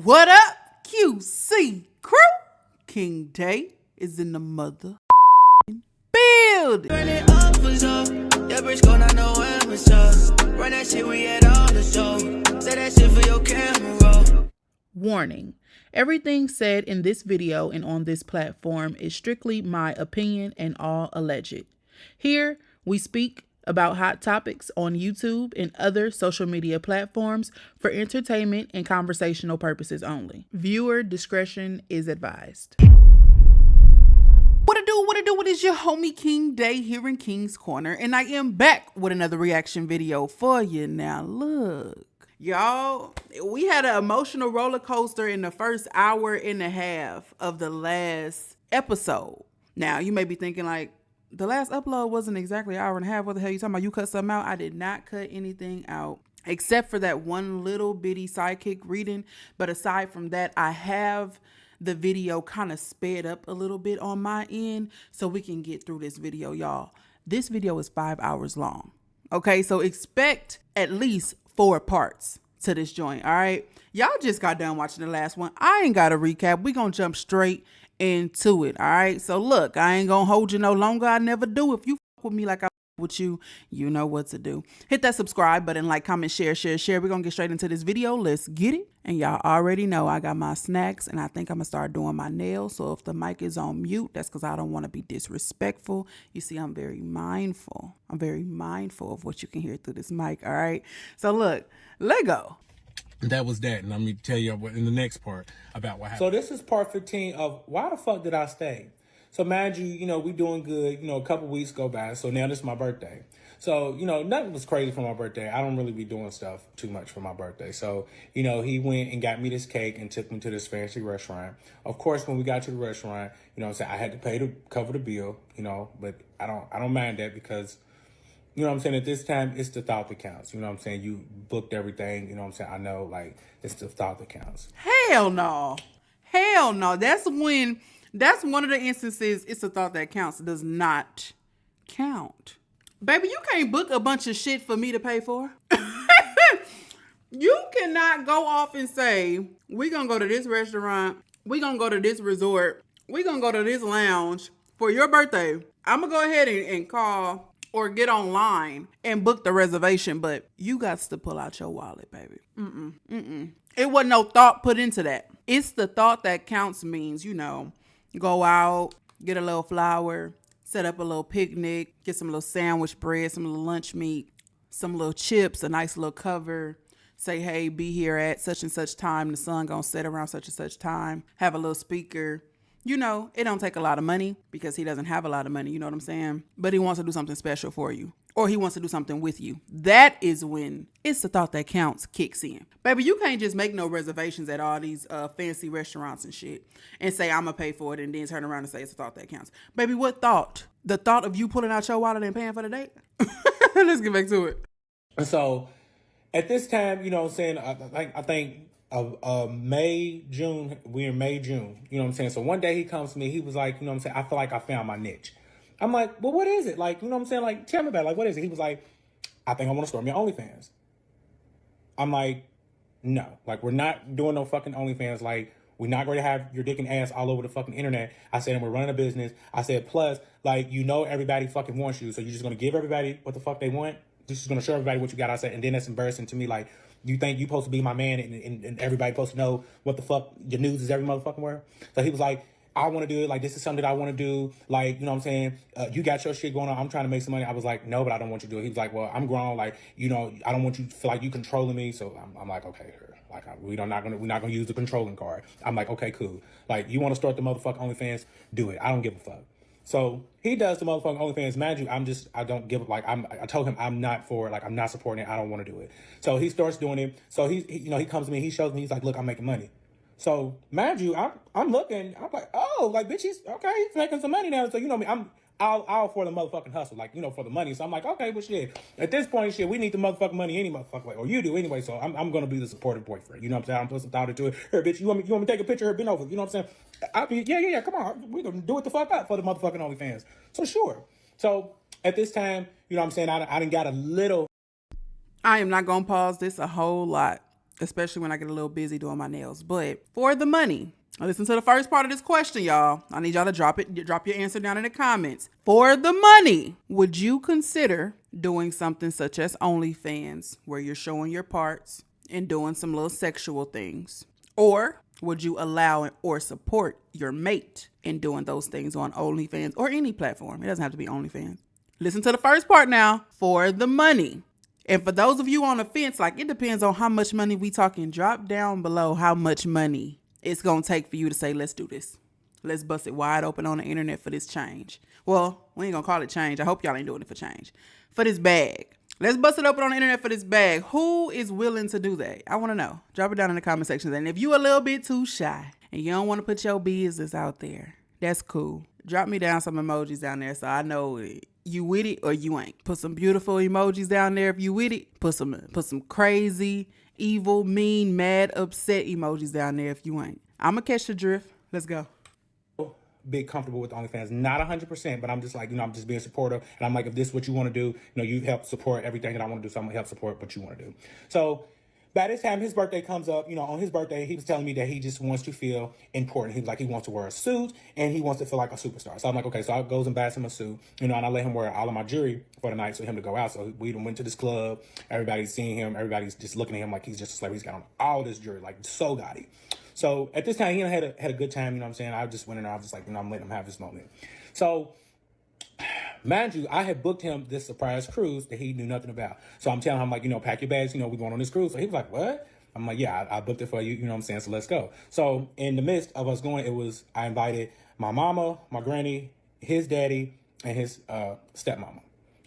What up, QC crew? King Day is in the mother building. Run it up for sure. JBRISKO, not no amateur. Run that shit, we at all the show. Say that shit for your camera. Warning. Everything said in this video and on this platform is strictly my opinion and all alleged. Here, we speak about hot topics on YouTube and other social media platforms for entertainment and conversational purposes only. Viewer discretion is advised. What it do? What is your homie King Day here in King's Corner, and I am back with another reaction video for you. Now look, y'all, we had an emotional roller coaster in the first hour and a half of the last episode. Now you may be thinking like, the last upload wasn't exactly an hour and a half. What the hell you talking about? You cut something out? I did not cut anything out except for that one little bitty sidekick reading. But aside from that, I have the video kind of sped up a little bit on my end so we can get through this video, y'all. This video is 5 hours long. Okay, so expect at least 4 parts to this joint, all right? Y'all just got done watching the last one. I ain't got a recap. We gonna jump straight into it, all right? So look, I ain't gonna hold you no longer. I never do. If you fuck with me like I fuck with you, you know what to do. Hit that subscribe button, like, comment, share. We're gonna get straight into this video. Let's get it. And y'all already know I got my snacks, and I think I'm gonna start doing my nails. So if the mic is on mute, that's because I don't want to be disrespectful. You see, I'm very mindful. I'm very mindful of what you can hear through this mic, all right? So look, let go. That was that, and I'm going to tell you in the next part about what happened. So this is part 15 of why the fuck did I stay? So mind you, we doing good, a couple weeks go by. So now this is my birthday. So, nothing was crazy for my birthday. I don't really be doing stuff too much for my birthday. So, he went and got me this cake and took me to this fancy restaurant. Of course, when we got to the restaurant, I had to pay to cover the bill, but I don't mind that because at this time, it's the thought that counts. You booked everything, I know, like, it's the thought that counts. Hell no. Hell no. That's one of the instances it's the thought that counts. It does not count. Baby, you can't book a bunch of shit for me to pay for. You cannot go off and say, we're going to go to this restaurant, we're going to go to this resort, we're going to go to this lounge for your birthday. I'm going to go ahead and call or get online and book the reservation, but you got to pull out your wallet, baby. It wasn't no thought put into that. It's the thought that counts means, go out, get a little flour, set up a little picnic, get some little sandwich bread, some little lunch meat, some little chips, a nice little cover. Say, hey, be here at such and such time. The sun gonna set around such and such time. Have a little speaker. It don't take a lot of money because he doesn't have a lot of money. You know what I'm saying? But he wants to do something special for you. Or he wants to do something with you. That is when it's the thought that counts kicks in. Baby, you can't just make no reservations at all these fancy restaurants and shit and say, I'm going to pay for it and then turn around and say it's the thought that counts. Baby, what thought? The thought of you pulling out your wallet and paying for the date? Let's get back to it. So at this time, I think May, June, we're in May, June, So one day he comes to me, he was like, I feel like I found my niche. I'm like, well, what is it? Like, Like, tell me about it. Like, what is it? He was like, I think I want to start my OnlyFans. I'm like, no, like, we're not doing no fucking OnlyFans. Like, we're not going to have your dick and ass all over the fucking internet. I said, and we're running a business. I said, plus, like, everybody fucking wants you. So you're just going to give everybody what the fuck they want. You're just going to show everybody what you got. I said, and then that's embarrassing to me. Like, you think you supposed to be my man and everybody supposed to know what the fuck your news is every motherfucking word? So he was like, I want to do it. Like, this is something that I want to do. Like, you got your shit going on. I'm trying to make some money. I was like, no, but I don't want you to do it. He was like, well, I'm grown. Like, I don't want you to feel like you controlling me. So I'm like, okay, like, we're not gonna use the controlling card. I'm like, okay, cool. Like, you want to start the motherfucking OnlyFans? Do it. I don't give a fuck. So he does the motherfucking OnlyFans. Mind you, I don't give, like, I told him I'm not for it. Like, I'm not supporting it. I don't want to do it. So he starts doing it. So he comes to me, he shows me, he's like, look, I'm making money. So mind you, I'm looking, I'm like, oh, like, bitch, he's making some money now. So, I'm all for the motherfucking hustle, like, for the money. So I'm like, okay, well, shit, at this point, shit, we need the motherfucking money any motherfucking way, or you do anyway. So I'm going to be the supportive boyfriend. You know what I'm saying? I'm put some thought into it. Here, bitch, you want me to take a picture of her, bend over? You know what I'm saying? I'll be, yeah, come on. We're going to do it the fuck up for the motherfucking OnlyFans. So sure. So at this time, I done got a little. I am not going to pause this a whole lot. especially when I get a little busy doing my nails. But for the money, listen to the first part of this question, y'all. I need y'all to drop your answer down in the comments. For the money, would you consider doing something such as OnlyFans, where you're showing your parts and doing some little sexual things? Or would you allow or support your mate in doing those things on OnlyFans or any platform? It doesn't have to be OnlyFans. Listen to the first part now. For the money. And for those of you on the fence, like, it depends on how much money we talking. Drop down below how much money it's going to take for you to say, let's do this. Let's bust it wide open on the internet for this change. Well, we ain't going to call it change. I hope y'all ain't doing it for change. For this bag. Let's bust it open on the internet for this bag. Who is willing to do that? I want to know. Drop it down in the comment section. And if you a little bit too shy and you don't want to put your business out there, that's cool. Drop me down some emojis down there so I know you with it or you ain't. Put some beautiful emojis down there if you with it. Put some crazy, evil, mean, mad, upset emojis down there if you ain't. I'm going to catch the drift. Let's go. Be comfortable with OnlyFans, not 100%, but I'm just like, I'm just being supportive, and I'm like, if this is what you want to do, you help support everything that I want to do, so I'm gonna help support what you want to do. So by this time his birthday comes up, on his birthday he was telling me that he just wants to feel important. He was like, he wants to wear a suit and he wants to feel like a superstar. So I'm like, okay, so I goes and buys him a suit, and I let him wear all of my jewelry for the night so him to go out. So we went to this club, everybody's seeing him, everybody's just looking at him like he's just a celebrity. He's got on all this jewelry, like so gaudy. So at this time, he had a good time, I just went in there, I was just like, I'm letting him have this moment. So, mind you, I had booked him this surprise cruise that he knew nothing about. So I'm telling him, like, pack your bags, we're going on this cruise. So he was like, what? I'm like, yeah, I booked it for you, so let's go. So in the midst of us going, I invited my mama, my granny, his daddy, and his stepmama,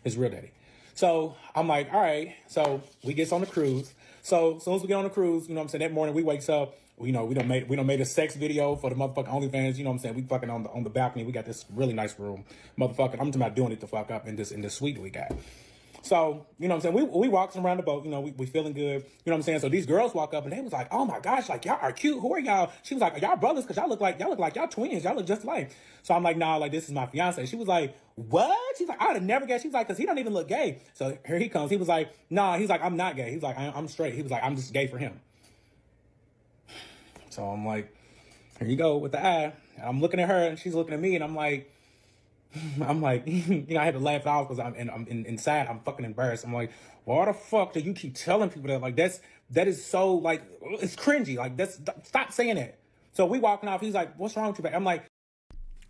his real daddy. So I'm like, all right. So we get on the cruise. So as soon as we get on the cruise, that morning we wakes up. We done made a sex video for the motherfucking OnlyFans. We fucking on the balcony. We got this really nice room, motherfucker. I'm talking about doing it the fuck up in this suite we got. So we walking around the boat. We feeling good. So these girls walk up and they was like, oh my gosh, like y'all are cute. Who are y'all? She was like, y'all brothers, cause y'all look like y'all twins. Y'all look just alike. So I'm like, nah, like this is my fiance. She was like, what? She's like, I would have never guessed. She's like, cause he don't even look gay. So here he comes. He was like, nah. He's like, I'm not gay. He's like, I'm straight. He was like, I'm just gay for him. So I'm like, here you go with the eye. And I'm looking at her and she's looking at me and I'm like, I had to laugh it off because I'm inside. I'm fucking embarrassed. I'm like, why the fuck do you keep telling people that? Like, that is so, like, it's cringy. Like, stop saying that. So we walking off. He's like, what's wrong with you, babe? I'm like,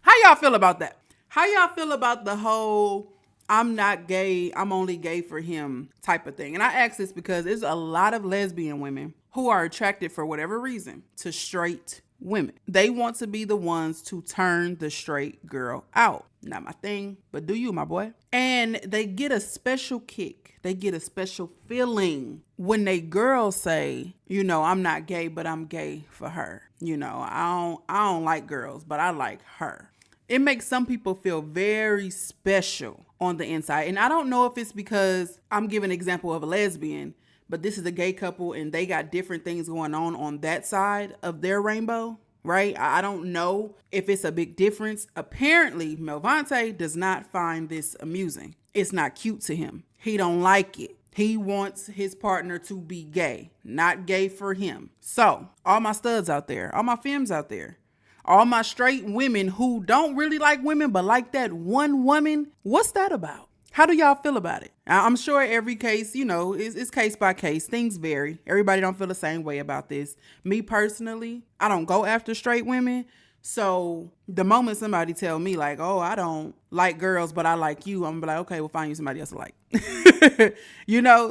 how y'all feel about that? How y'all feel about the whole I'm not gay, I'm only gay for him type of thing? And I ask this because there's a lot of lesbian women who are attracted for whatever reason to straight women. They want to be the ones to turn the straight girl out. Not my thing, but do you, my boy. And they get a special kick. They get a special feeling when they girls say, I'm not gay, but I'm gay for her. I don't like girls, but I like her. It makes some people feel very special on the inside. And I don't know if it's because I'm giving an example of a lesbian, but this is a gay couple and they got different things going on that side of their rainbow, right? I don't know if it's a big difference. Apparently, Melvontae does not find this amusing. It's not cute to him. He don't like it. He wants his partner to be gay, not gay for him. So, all my studs out there, all my femmes out there, all my straight women who don't really like women but like that one woman, what's that about? How do y'all feel about it? I'm sure every case, is case by case. Things vary. Everybody don't feel the same way about this. Me personally, I don't go after straight women. So the moment somebody tell me like, oh, I don't like girls, but I like you, I'm gonna be like, okay, we'll find you somebody else to like.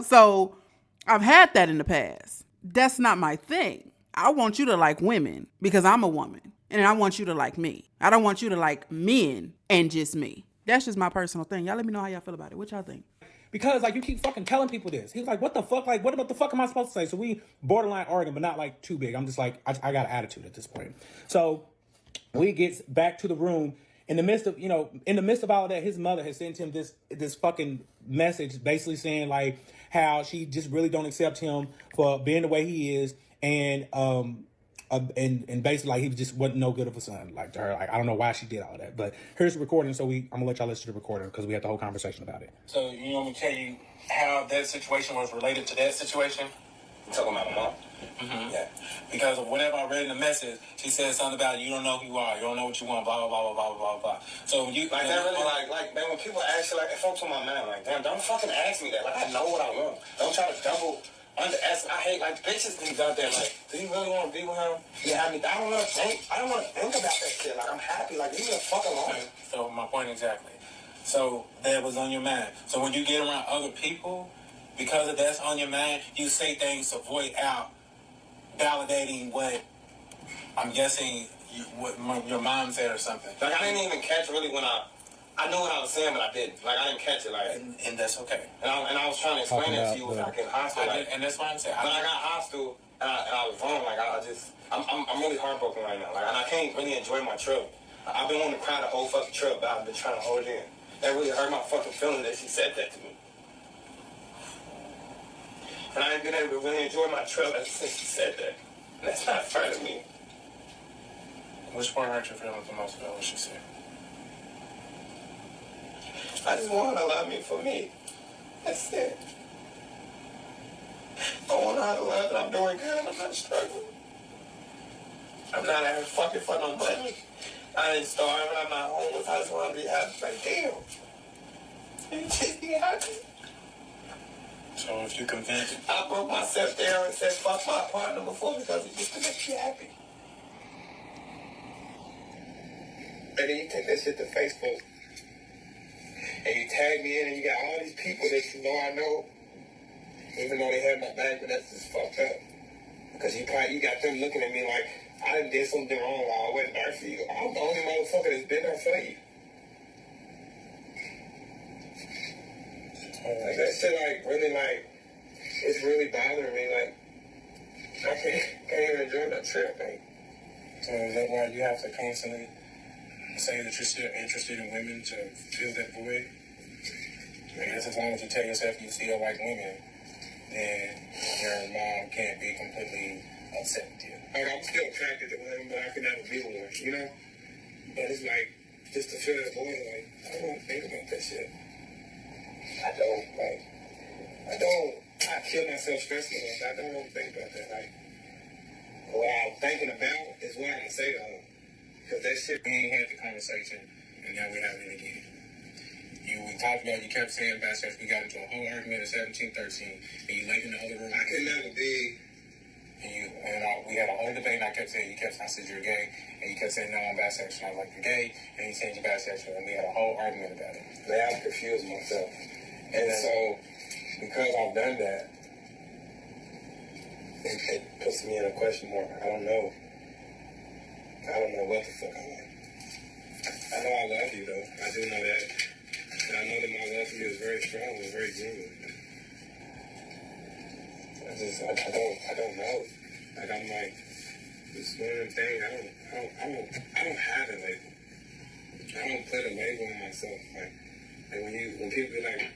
So I've had that in the past. That's not my thing. I want you to like women because I'm a woman. And I want you to like me. I don't want you to like men and just me. That's just my personal thing. Y'all let me know how y'all feel about it. What y'all think? Because, like, you keep fucking telling people this. He was like, what the fuck? Like, what about the fuck am I supposed to say? So we borderline arguing, but not, like, too big. I'm just like, I got an attitude at this point. So we get back to the room. In the midst of all of that, his mother has sent him this fucking message basically saying, like, how she just really don't accept him for being the way he is. And basically, like, he just wasn't no good of a son, like, to her. Like, I don't know why she did all that, but here's the recording. So I'm gonna let y'all listen to the recording because we had the whole conversation about it. So you want me to tell you how that situation was related to that situation? You talking about my mom? Mm-hmm. Yeah. Because of whatever I read in the message, she said something about you don't know who you are, you don't know what you want, blah blah blah blah blah blah blah. So when you Like that really like man, when people ask you like if I'm to my man, like damn, don't fucking ask me that. Like I know what I want. Don't try to double underestimate. I hate like bitches things out there like, do you really want to be with him? Yeah, I mean I don't want to think about that shit. Like I'm happy, like leave me the fuck alone. So my point exactly. So that was on your mind. So when you get around other people, because of that's on your mind, you say things to avoid out validating what I'm guessing your mom said or something. Like I didn't even catch really when I knew what I was saying, but I didn't. Like I didn't catch it. Like and that's okay. And I was trying to explain that to you like in high school. Like, and that's why I'm saying. When I got high school and I was wrong, like I'm really heartbroken right now. Like and I can't really enjoy my trip. I've been wanting to cry the whole fucking trip, but I've been trying to hold it in. That really hurt my fucking feelings that she said that to me. And I ain't been able to really enjoy my trip ever since she said that. And that's not fair to me. Which part hurt your feelings the most about what she said? I just want her to love me for me. That's it. I want her to love that I'm doing good and I'm not struggling. I'm not having fucking for no money. I ain't starving, I'm not homeless. I just want to be happy. Like, damn. You just be happy. So if you convince... I broke myself down and said fuck my partner before because it just to make you happy. And then you take that shit to Facebook. And you tag me in and you got all these people that you know I know. Even though they have my back, but that's just fucked up. Because you got them looking at me like, I done did something wrong while I wasn't there for you. I'm the only motherfucker that's been there for you. Like that shit, like, really, like, it's really bothering me. Like, I can't even enjoy that trip, man. So is that why you have to constantly say that you're still interested in women to fill that void? I guess as long as you tell yourself you still like women, then your mom can't be completely upset with you. Like, I'm still attracted to women, but I can never be with one, you know? But it's like, just to fill that void, like, I don't want to think about that shit. I kill myself stressing about that. I don't want to think about that. Like, what I'm thinking about is what I'm going to say to her. Because that shit, we ain't had the conversation, and now we're having it again. We talked about, you kept saying about sex, we got into a whole argument at 17, 13, and you laid in the other room. I could never be. We had a whole debate, and I said you're gay, and you kept saying, no, I'm bisexual. I was like, you're gay, and you said you're bisexual, and we had a whole argument about it. Now I'm confused myself. And so, because I've done that, it puts me in a question mark. I don't know what the fuck I like. I know I love you, though. I do know that. And I know that my love for you is very strong and very genuine. I don't know. Like, I'm like, this one of them things, I don't have a label. I don't put a label on myself. Like when people be like,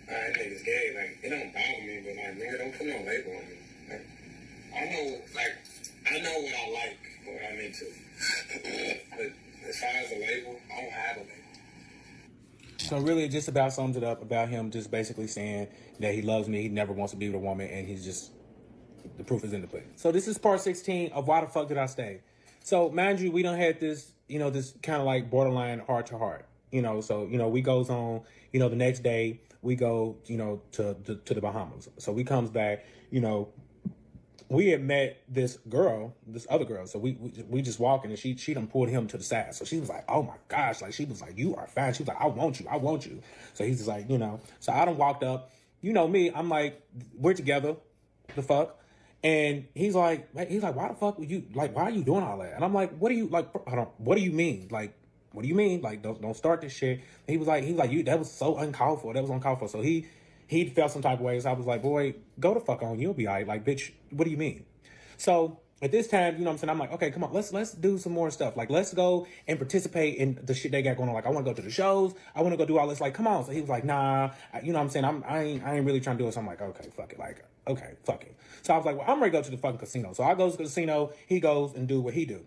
I think it's gay, like, it don't bother me, but like, nigga, don't put no label on me. Like, I know what I like, what I'm into. But as far as a label, I don't have a label. So really, it just about sums it up about him just basically saying that he loves me, he never wants to be with a woman, and he's just, the proof is in the pudding. So this is part 16 of Why the Fuck Did I Stay? So mind you, we done had this, this kind of like borderline heart to heart, so, we goes on, the next day we go, to the Bahamas. So we comes back, we had met this other girl. So we just walking and she done pulled him to the side. So she was like, oh my gosh. Like, she was like, you are fine. She was like, I want you. So he's just like, so I done walked up, me, I'm like, we're together, the fuck. And he's like, why the fuck would you, like, why are you doing all that? And I'm like, what do you mean? Like, what do you mean? Like, don't start this shit. And he was like, that was so uncalled for. That was uncalled for. So he felt some type of way. So I was like, boy, go the fuck on. You'll be all right. Like, bitch, what do you mean? So at this time, what I'm saying? I'm like, okay, come on, let's do some more stuff. Like, let's go and participate in the shit they got going on. Like, I want to go to the shows. I want to go do all this. Like, come on. So he was like, nah, what I'm saying? I ain't really trying to do it. So I'm like, okay, fuck it. Like, okay, fuck it. So I was like, well, I'm ready to go to the fucking casino. So I go to the casino. He goes and do what he do.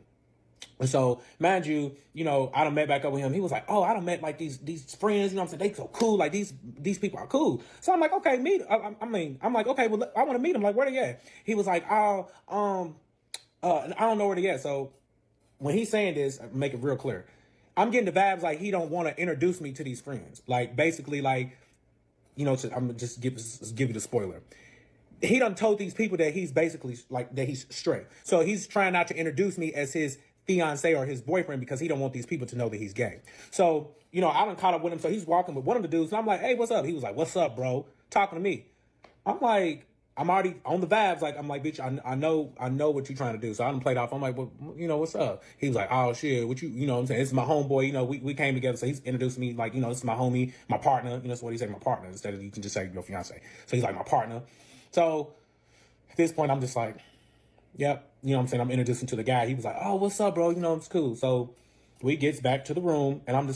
And so, mind you, I done met back up with him. He was like, oh, I done met like these friends, you know what I'm saying? They so cool. Like these people are cool. So I'm like, okay, meet. I'm like, okay, well, I want to meet them. Like, where they at? He was like, oh, I don't know where they at. So when he's saying this, I make it real clear. I'm getting the vibes like he don't want to introduce me to these friends. Like basically like, I'm gonna just give you the spoiler. He done told these people that he's basically like that he's straight. So he's trying not to introduce me as his fiance or his boyfriend because he don't want these people to know that he's gay. So, I done caught up with him. So he's walking with one of the dudes and I'm like, hey, what's up? He was like, what's up, bro? Talking to me. I'm like, I'm already on the vibes. Like, I'm like, bitch, I know what you're trying to do. So I done played off. I'm like, well, what's up? He was like, oh shit, what you know what I'm saying? This is my homeboy, we came together. So he's introduced me like, this is my homie, my partner. That's what he said, my partner, instead of you can just say your fiance. So he's like my partner. So at this point, I'm just like, yep. You know what I'm saying? I'm introducing to the guy. He was like, oh, what's up, bro? It's cool. So we gets back to the room and I'm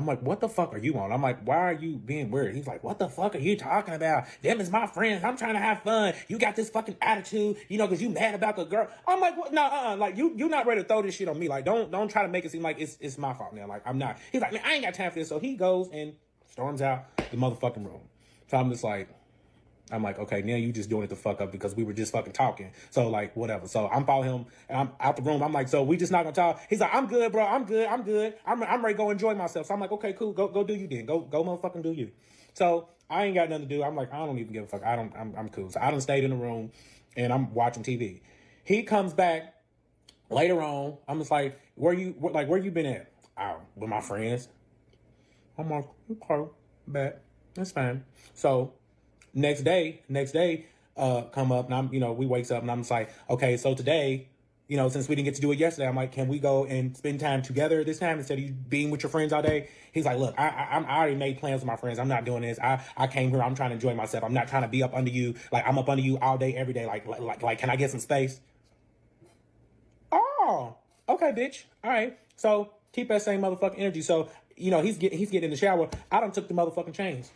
like, what the fuck are you on? I'm like, why are you being weird? He's like, what the fuck are you talking about? Them is my friends. I'm trying to have fun. You got this fucking attitude, because you mad about the girl. I'm like, what? No, like you not ready to throw this shit on me. Like, don't try to make it seem like it's my fault now. Like, I'm not. He's like, man, I ain't got time for this. So he goes and storms out the motherfucking room. So I'm like, okay, now you just doing it to fuck up because we were just fucking talking. So like, whatever. So I'm following him and I'm out the room. I'm like, so we just not gonna talk. He's like, I'm good, bro. I'm good. I'm ready to go enjoy myself. So I'm like, okay, cool. Go do you then. Go motherfucking do you. So I ain't got nothing to do. I'm like, I don't even give a fuck. I'm cool. So I done stayed in the room and I'm watching TV. He comes back later on. I'm just like, where you been at? Oh, with my friends. I'm like, okay, bet. That's fine. So next day, come up and I'm, we wakes up and I'm just like, okay, so today, since we didn't get to do it yesterday, I'm like, can we go and spend time together this time instead of you being with your friends all day? He's like, look, I already made plans with my friends. I'm not doing this. I came here. I'm trying to enjoy myself. I'm not trying to be up under you. Like I'm up under you all day, every day. Like, can I get some space? Oh, okay, bitch. All right. So keep that same motherfucking energy. So, he's getting in the shower. I done took the motherfucking chains.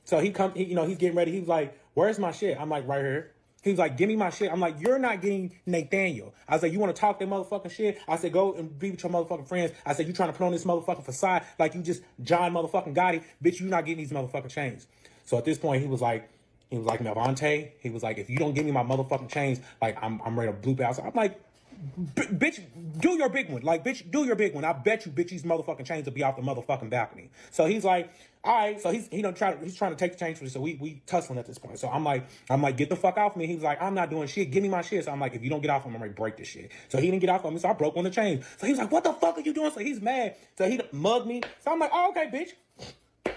So he's getting ready. He was like, where's my shit? I'm like, right here. He was like, give me my shit. I'm like, you're not getting Nathaniel. I was like, you want to talk that motherfucking shit? I said, go and be with your motherfucking friends. I said, you trying to put on this motherfucking facade like you just John motherfucking Gotti. Bitch, you not getting these motherfucking chains. So at this point, he was like, Melvontae. He was like, if you don't give me my motherfucking chains, like I'm ready to bloop out. So I'm like, bitch, do your big one. Like, bitch, do your big one. I bet you, bitch, these motherfucking chains will be off the motherfucking balcony. So he's like, all right. So he's trying to take the chains for this. So we tussling at this point. So I'm like, get the fuck off me. He was like, I'm not doing shit. Give me my shit. So I'm like, if you don't get off of me, I'm gonna break this shit. So he didn't get off of me. So I broke one of the chains. So he was like, what the fuck are you doing? So he's mad. So he mugged me. So I'm like, oh, okay, bitch.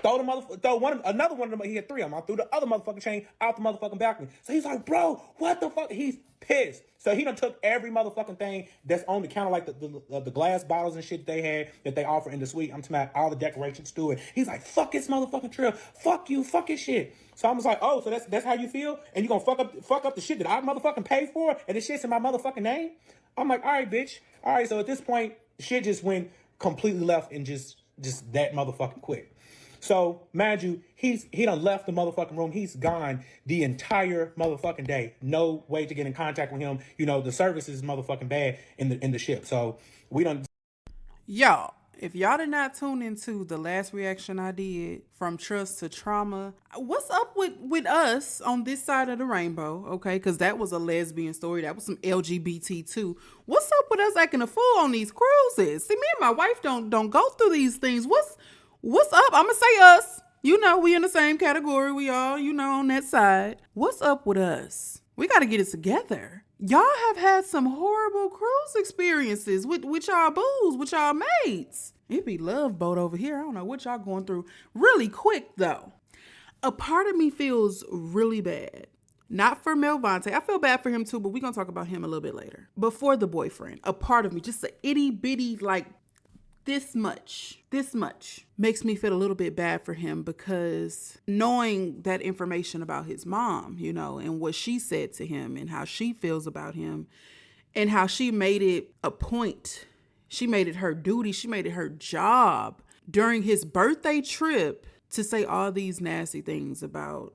Another one of them. He had three of them. I threw the other motherfucking chain out the motherfucking balcony. So he's like, bro, what the fuck? He's pissed. So he done took every motherfucking thing that's on the counter, like the glass bottles and shit they had that they offer in the suite. I'm talking about all the decorations to it. He's like, fuck this motherfucking trip. Fuck you. Fuck his shit. So I was like, oh, so that's how you feel? And you gonna fuck up the shit that I motherfucking paid for? And the shit's in my motherfucking name? I'm like, all right, bitch. All right. So at this point, shit just went completely left and just that motherfucking quick. So, mind you, he done left the motherfucking room. He's gone the entire motherfucking day. No way to get in contact with him. The service is motherfucking bad in the ship. So, we done... Y'all, if y'all did not tune into the last reaction I did, From Trust to Trauma, what's up with us on this side of the rainbow, okay? Because that was a lesbian story. That was some LGBT too. What's up with us acting a fool on these cruises? See, me and my wife don't go through these things. What's up? I'm going to say us. We in the same category. We all, on that side. What's up with us? We got to get it together. Y'all have had some horrible cruise experiences with y'all booze, with y'all mates. It be Love Boat over here. I don't know what y'all going through. Really quick, though. A part of me feels really bad. Not for Melvontae. I feel bad for him, too, but we're going to talk about him a little bit later. But for the boyfriend, a part of me, just an itty bitty, like, this much makes me feel a little bit bad for him, because knowing that information about his mom, and what she said to him and how she feels about him and how she made it a point, she made it her duty, she made it her job during his birthday trip to say all these nasty things about,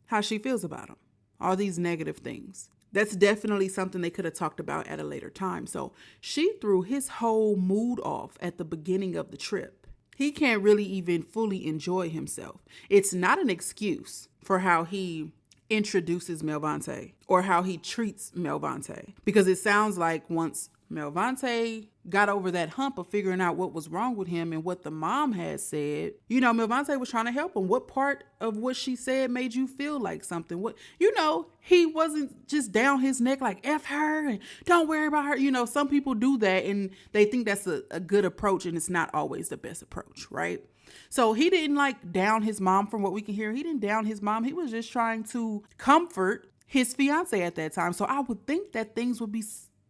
how she feels about him, all these negative things. That's definitely something they could have talked about at a later time. So she threw his whole mood off at the beginning of the trip. He can't really even fully enjoy himself. It's not an excuse for how he introduces Melvontae or how he treats Melvontae, because it sounds like once Melvontae got over that hump of figuring out what was wrong with him and what the mom had said, you know, Melvontae was trying to help him. What part of what she said made you feel like something? What, you know, he wasn't just down his neck like F her and don't worry about her. You know, some people do that and they think that's a good approach, and it's not always the best approach, right? So he didn't like down his mom. From what we can hear, he didn't down his mom. He was just trying to comfort his fiance at that time. So I would think that things would be,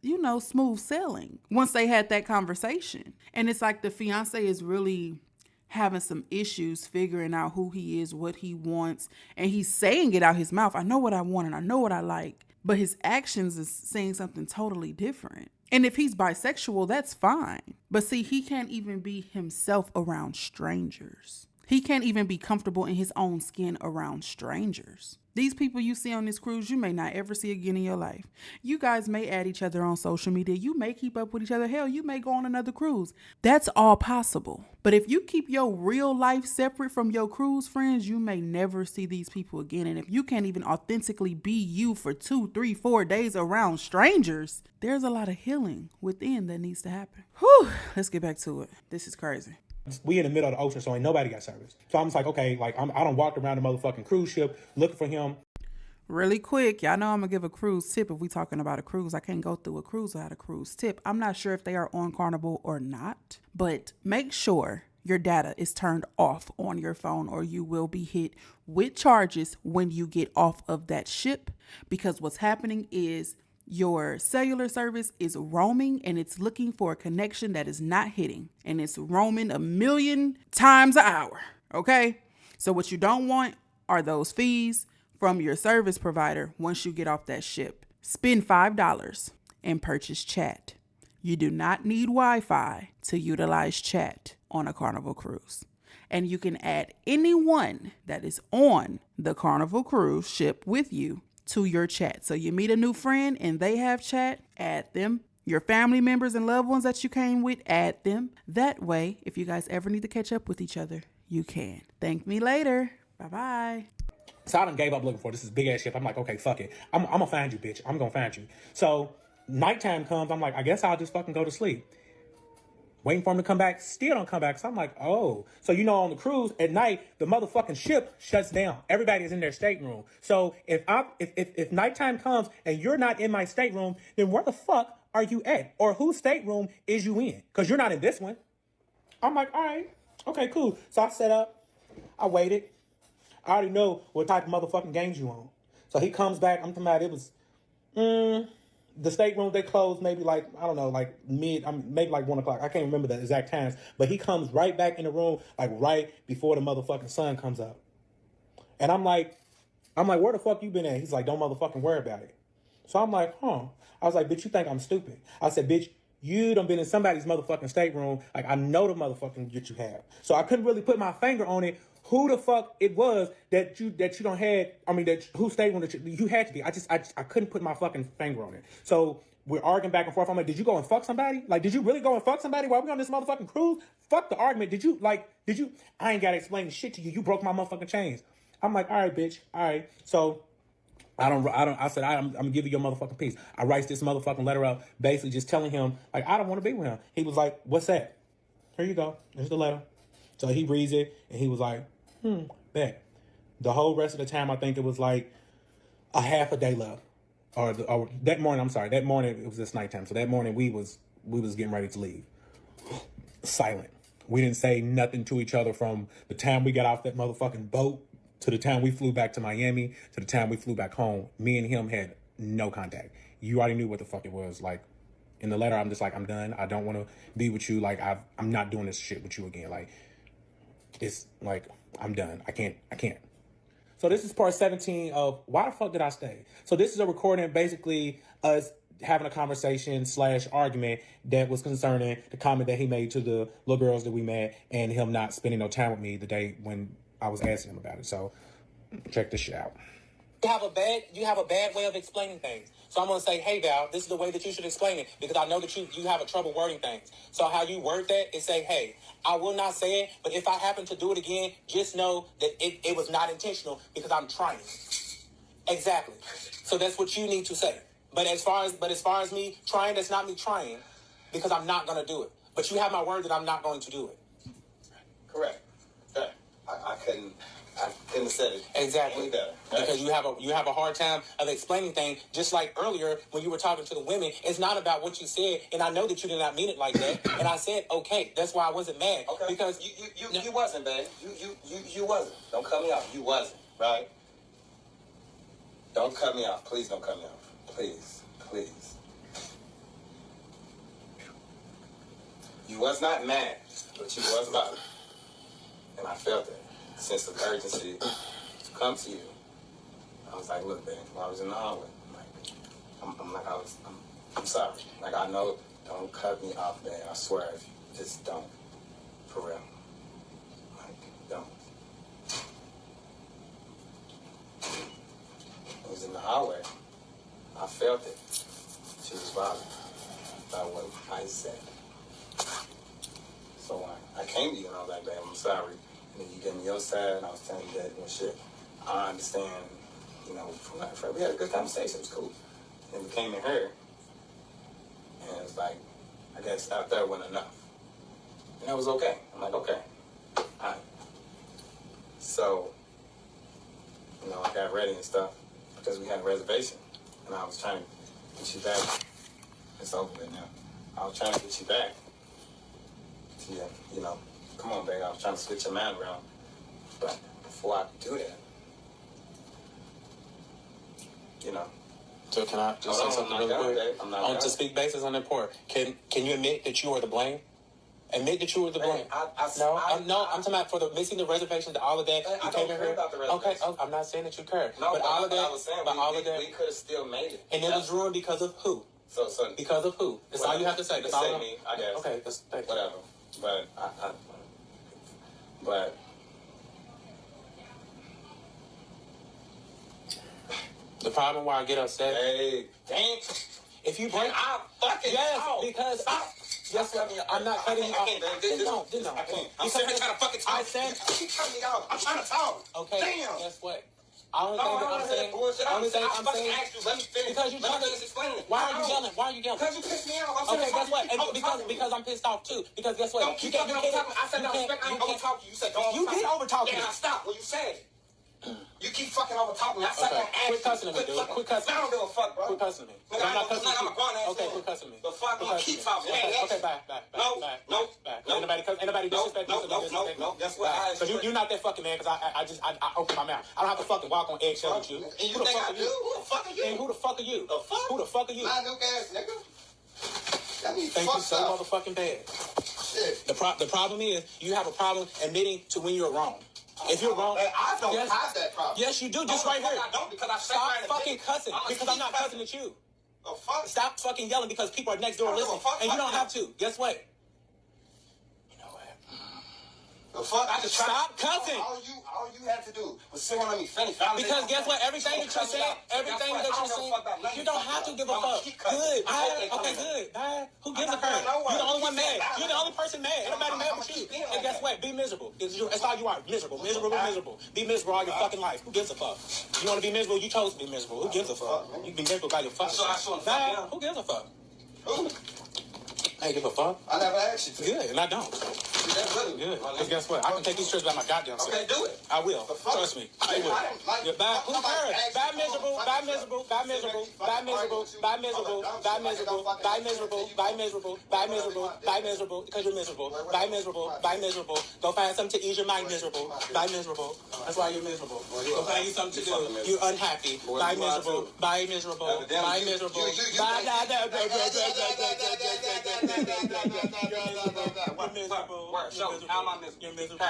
you know, smooth sailing once they had that conversation. And it's like the fiance is really having some issues figuring out who he is, what he wants, and he's saying it out his mouth. I know what I want and I know what I like, but his actions is saying something totally different. And if he's bisexual, that's fine. But see, he can't even be himself around strangers. He can't even be comfortable in his own skin around strangers. These people you see on this cruise, you may not ever see again in your life. You guys may add each other on social media. You may keep up with each other. Hell, you may go on another cruise. That's all possible. But if you keep your real life separate from your cruise friends, you may never see these people again. And if you can't even authentically be you for 2, 3, 4 days around strangers, there's a lot of healing within that needs to happen. Whew, let's get back to it. This is crazy. We in the middle of the ocean, so ain't nobody got service. So I'm just like, okay, like I don't walk around the motherfucking cruise ship looking for him. Really quick, y'all know I'm gonna give a cruise tip if we talking about a cruise. I can't go through a cruise without a cruise tip. I'm not sure if they are on Carnival or not, but make sure your data is turned off on your phone or you will be hit with charges when you get off of that ship, because what's happening is your cellular service is roaming and it's looking for a connection that is not hitting, and it's roaming 1,000,000 times an hour. Okay. So what you don't want are those fees from your service provider once you get off that ship. Spend $5 and purchase chat. You do not need Wi-Fi to utilize chat on a Carnival cruise. And you can add anyone that is on the Carnival cruise ship with you to your chat. So you meet a new friend and they have chat, add them. Your family members and loved ones that you came with, add them. That way, if you guys ever need to catch up with each other, you can. Thank me later. Bye-bye. So I done gave up looking for this big ass ship. I'm like, okay, fuck it. I'm gonna find you, bitch. I'm gonna find you. So nighttime comes. I'm like, I guess I'll just fucking go to sleep. Waiting for him to come back, still don't come back. So I'm like, oh. So, you know, on the cruise at night, the motherfucking ship shuts down. Everybody is in their stateroom. So if nighttime comes and you're not in my stateroom, then where the fuck are you at? Or whose stateroom is you in? Because you're not in this one. I'm like, all right, okay, cool. So I set up, I waited. I already know what type of motherfucking games you on. So he comes back. I'm talking about it was, the stateroom, they closed maybe like, I don't know, like maybe like 1 o'clock. I can't remember the exact times. But he comes right back in the room, like right before the motherfucking sun comes up. And I'm like, where the fuck you been at? He's like, don't motherfucking worry about it. So I'm like, huh. I was like, bitch, you think I'm stupid? I said, bitch, you done been in somebody's motherfucking stateroom. Like, I know the motherfucking that you have. So I couldn't really put my finger on it. Who the fuck it was that you don't had, I mean, that whose stateroom that you had to be. I couldn't put my fucking finger on it. So we're arguing back and forth. I'm like, did you go and fuck somebody? Like, did you really go and fuck somebody while we on this motherfucking cruise? Fuck the argument. I ain't got to explain the shit to you. You broke my motherfucking chains. I'm like, all right, bitch. All right. So I said, I'm gonna give you your motherfucking piece. I write this motherfucking letter up, basically just telling him, like, I don't want to be with him. He was like, what's that? Here you go. There's the letter. So he reads it and he was like, bet. The whole rest of the time, I think it was like a half a day left. Or that morning, I'm sorry. That morning, it was this nighttime. So that morning, we was getting ready to leave. Silent. We didn't say nothing to each other from the time we got off that motherfucking boat to the time we flew back to Miami to the time we flew back home. Me and him had no contact. You already knew what the fuck it was. Like, in the letter, I'm just like, I'm done. I don't want to be with you. Like, I'm not doing this shit with you again. Like, it's like, I'm done. I can't. So this is part 17 of why the fuck did I stay? So this is a recording, basically us having a conversation / argument that was concerning the comment that he made to the little girls that we met and him not spending no time with me the day when I was asking him about it. So check this shit out. You have a bad way of explaining things. So I'm gonna say, hey Val, this is the way that you should explain it because I know that you have a trouble wording things. So how you word that is say, hey, I will not say it, but if I happen to do it again, just know that it was not intentional because I'm trying. Exactly. So that's what you need to say. But as far as me trying, that's not me trying because I'm not gonna do it. But you have my word that I'm not going to do it. Correct. Okay. I couldn't have said it exactly any better. Because you have a hard time of explaining things. Just like earlier when you were talking to the women, it's not about what you said, and I know that you did not mean it like that. And I said okay, that's why I wasn't mad. Okay. Because you wasn't, man. You wasn't. Don't cut me off. You wasn't, right? Don't cut me off. Please don't cut me off. Please. You was not mad, but you was about it. And I felt that sense of urgency to come to you. I was like, look, man, when I was in the hallway, I'm sorry. Like, I know, don't cut me off, man. I swear, if you just don't. For real. Like, don't. I was in the hallway. I felt it. She was bothered by what I said. So I came to you and I was like, babe, I'm sorry. And then you gave me your side and I was telling you that, shit, I understand, from that friend. We had a good conversation. It was cool. And we came in here and it was like, I guess out there wasn't enough. And that was okay. I'm like, okay. All right. So, I got ready and stuff because we had a reservation. And I was trying to get you back. It's over with now. I was trying to get you back. Yeah, come on, babe. I was trying to switch your mind around. But before I do that, So can I just say something really quick? To speak basis on that part, can you admit that you were the blame? Admit that you were the blame. I'm talking about for the missing the reservation, all of that. I don't care about the reservation. Okay, I'm not saying that you care. No, but all of that, I was saying, we could have still made it. And it was ruined because of who? So because of who? That's all you have to say. That's all. Me, I guess. Okay, thank you. Whatever. But the problem why I get upset. Hey, damn. If you bring, I fucking yes, because yes, I'm not cutting you off. I can't. I'm sitting here trying to fucking talk. You keep cutting me off. I'm trying to talk. Okay. Damn. Guess what? Only thing I'm saying. Ask you, let me finish. Because you're trying to explain it. Why are you yelling? Because you pissed me off. Okay, guess what? Because I'm pissed off too. Because guess what? Don't keep talking over talking. I said no respect. I ain't over talking. You said don't. You did over talking. Yeah, I stopped when you said it. You keep fucking over talking. I said okay. Quit cussing at me, dude. Quit cussing. I don't give a fuck, bro. Quit cussing at me. I'm not cussing you. Okay, quit cussing me. The fuck? You keep talking. Okay, bye. No. Ain't nobody disrespect you. No. That's what I because you're not that fucking man. Because I open my mouth. I don't have to fucking walk on eggshells with you. And you think I do? Who the fuck are you? And who the fuck are you? The fuck? Who the fuck are you? My new ass nigga. That means Thank you so motherfucking bad. Shit. The problem is you have a problem admitting to when you're wrong. If you're wrong, I don't have that problem. Yes, you do. Just right here. I don't because I stop fucking cussing because I'm not cussing at you. The fuck? Stop fucking yelling because people are next door listening, and you don't have to. Guess what? You know what? The fuck? I just stop cussing. All you had to do was sit on me finish. Because guess what? Everything that you're saying, you don't have to give a fuck. Good. Okay, good. Bye. Who gives a fuck? You're the only one mad. You're the only person mad. Everybody mad with you. And guess what? Be miserable. That's all you are. Miserable. Be miserable all your fucking life. Who gives a fuck? You want to be miserable? You chose to be miserable. Who gives a fuck? You can be miserable by your fucking self. Bye. Who gives a fuck? I ain't give a fuck. I never asked you to. Good, and I don't. That's really good. Because guess what? I can take these trips by my goddamn self. Okay, do it. I will. Trust me. I will. Who cares? Bye miserable. Bye miserable. Bye miserable. Bye miserable. Bye miserable. Bye miserable. Bye miserable. Bye miserable. Bye miserable. Bye miserable. Because you're miserable. Bye miserable. Bye miserable. Go find something to ease your mind. Miserable. Bye miserable. That's why you're miserable. Go find you something to do. You're unhappy. Bye miserable. Bye miserable. Bye miserable. Bye miserable. Word, show. How am I miserable? You're miserable.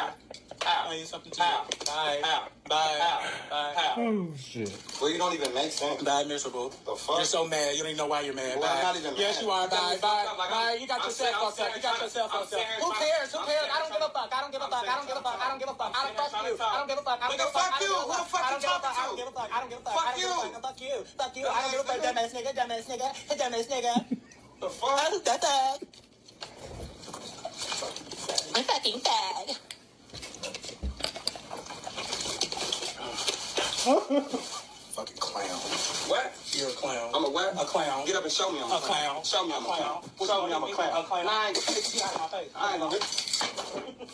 I need something to do. Bye. Bye. Oh shit. Well, you don't even make sense. Bye, miserable. The fuck? You're so mad. You don't even know why you're mad. Well, I'm Bye. not even Yes, mad. you are. Bye. Bye. You got I'm yourself fucked up. You got serious. yourself fucked up. Who cares? I don't give a fuck. I don't give a fuck. I don't give a fuck. I don't give a fuck. I don't fuck you. I don't give a fuck. I don't give a fuck. Fuck you. Who the fuck you talking to? I don't give a fuck. I don't give a fuck. Fuck you. Fuck you. Fuck you. I don't give a fuck. Dumbass nigga. Dumbass nigga. Dumbass nigga. The fuck? I'm fucking fag. Fucking clown. What? You're a clown. I'm a what? A clown. Get up and show me I'm a clown. Show me I'm a clown. Show me I'm a clown. A clown. I ain't Get out of my face. I ain't gonna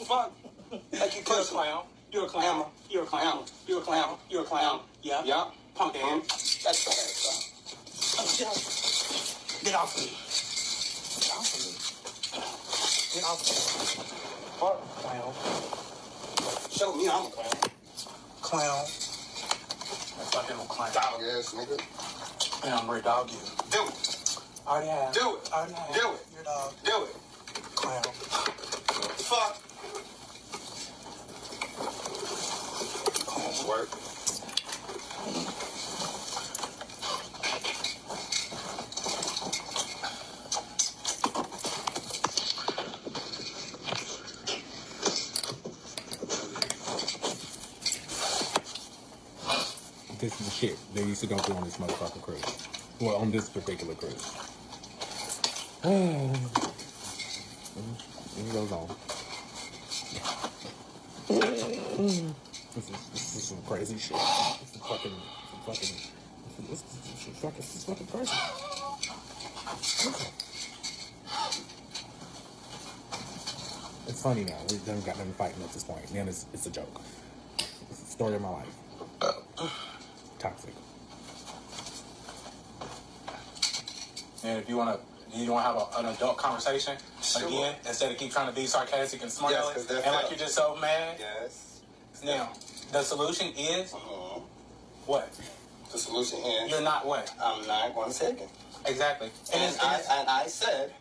fuck. Like you You're a pussy. clown. You're a clown. You're a clown. You're a clown. You're a clown. Yeah. Yeah. Punk ass. That's the head, Get off me. Get off of me. Get off of me. Fuck. Clown. Show me I'm a clown. Clown. That's fucking clown. Dog ass nigga. And I'm ready to dog you. Do it. Already have. Do it. Already have. Do it. Your dog. Do it. Clown. Fuck. Work. This is the shit they used to go through on this motherfucking cruise. Well, on this particular cruise. It goes on. This is some crazy shit. This is fucking crazy. It's funny now. We done got them fighting at this point. Man, it's a joke. It's the story of my life. Toxic. And if you want to have an adult conversation Sure. again, instead of keep trying to be sarcastic and smart, Yes, 'cause that's and like how- you're just so mad. Yes. Now, the solution is what? The solution is You're not what? I'm not going to take it. Exactly. And it's- I said,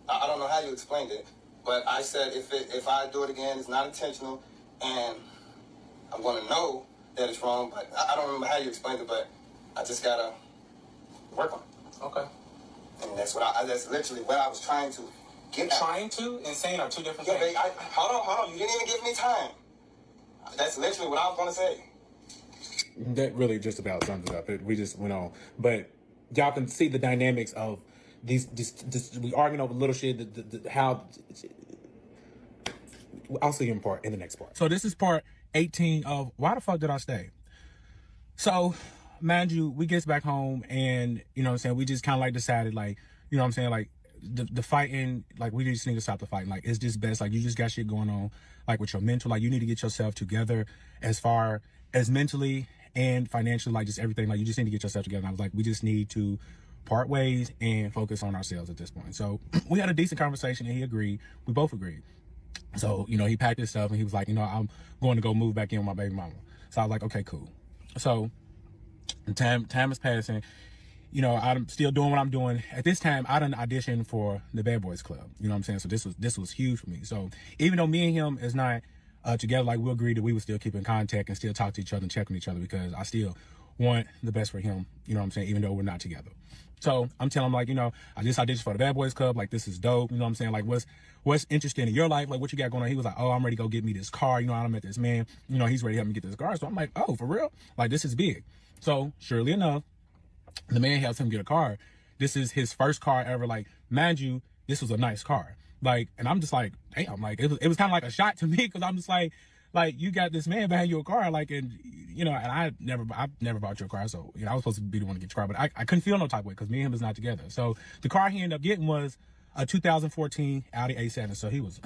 I don't know how you explained it, but I said if I do it again, it's not intentional, and I'm going to know that it's wrong. But I don't remember how you explained it, but I just gotta work on it. Okay. And that's that's literally what I was trying to get at. Trying to and saying are two different Yeah, things. babe, hold on. You didn't even give me time. That's literally what I was going to say. That really just about sums it up. We just went on, but y'all can see the dynamics of these. We arguing over little shit. How I'll see you in the next part. So this is part 18 of why the fuck did I stay? So, mind you, we gets back home and you know what I'm saying. We just kind of like decided like you know what I'm saying like the fighting like we just need to stop the fighting. Like it's just best like you just got shit going on like with your mental. Like you need to get yourself together as far as mentally and financially, like just everything. Like you just need to get yourself together. And I was like, we just need to part ways and focus on ourselves at this point. So we had a decent conversation and he agreed. We both agreed. So, you know, he packed his stuff and he was like, you know, I'm going to go move back in with my baby mama. So I was like, okay, cool. So time is passing. You know, I'm still doing what I'm doing. At this time, I done auditioned for the Bad Boys Club. You know what I'm saying? So this was huge for me. So even though me and him is not together, like we agreed that we would still keep in contact and still talk to each other and check on each other because I still want the best for him. You know what I'm saying? Even though we're not together. So I'm telling him like, you know, I just auditioned for the Bad Boys Club. Like this is dope. You know what I'm saying? Like what's interesting in your life? Like what you got going on? He was like, oh, I'm ready to go get me this car. You know, I met this man. You know, he's ready to help me get this car. So I'm like, oh, for real? Like this is big. So surely enough, the man helps him get a car. This is his first car ever. Like, mind you, this was a nice car. Like, and I'm just like, damn, like it was kind of like a shot to me because I'm just like you got this man behind you a car, like, and you know, and I've never bought you a car, so you know, I was supposed to be the one to get your car, but I couldn't feel no type of way because me and him is not together. So the car he ended up getting was a 2014 Audi A7. So he was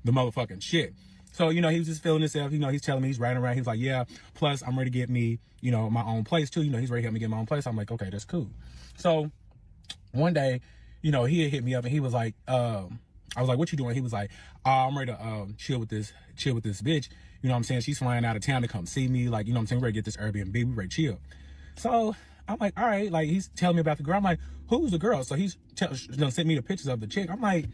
the motherfucking shit. So, you know, he was just feeling himself. You know, he's telling me he's riding around. He's like, yeah, plus I'm ready to get me, you know, my own place too. You know, he's ready to help me get my own place. I'm like, okay, that's cool. So one day, you know, he had hit me up and he was like, I was like, what you doing? He was like, I'm ready to chill with this bitch. You know what I'm saying? She's flying out of town to come see me. Like, you know what I'm saying? We're ready to get this Airbnb. We're ready to chill. So I'm like, all right. Like, he's telling me about the girl. I'm like, who's the girl? So he's sent me the pictures of the chick. I'm like,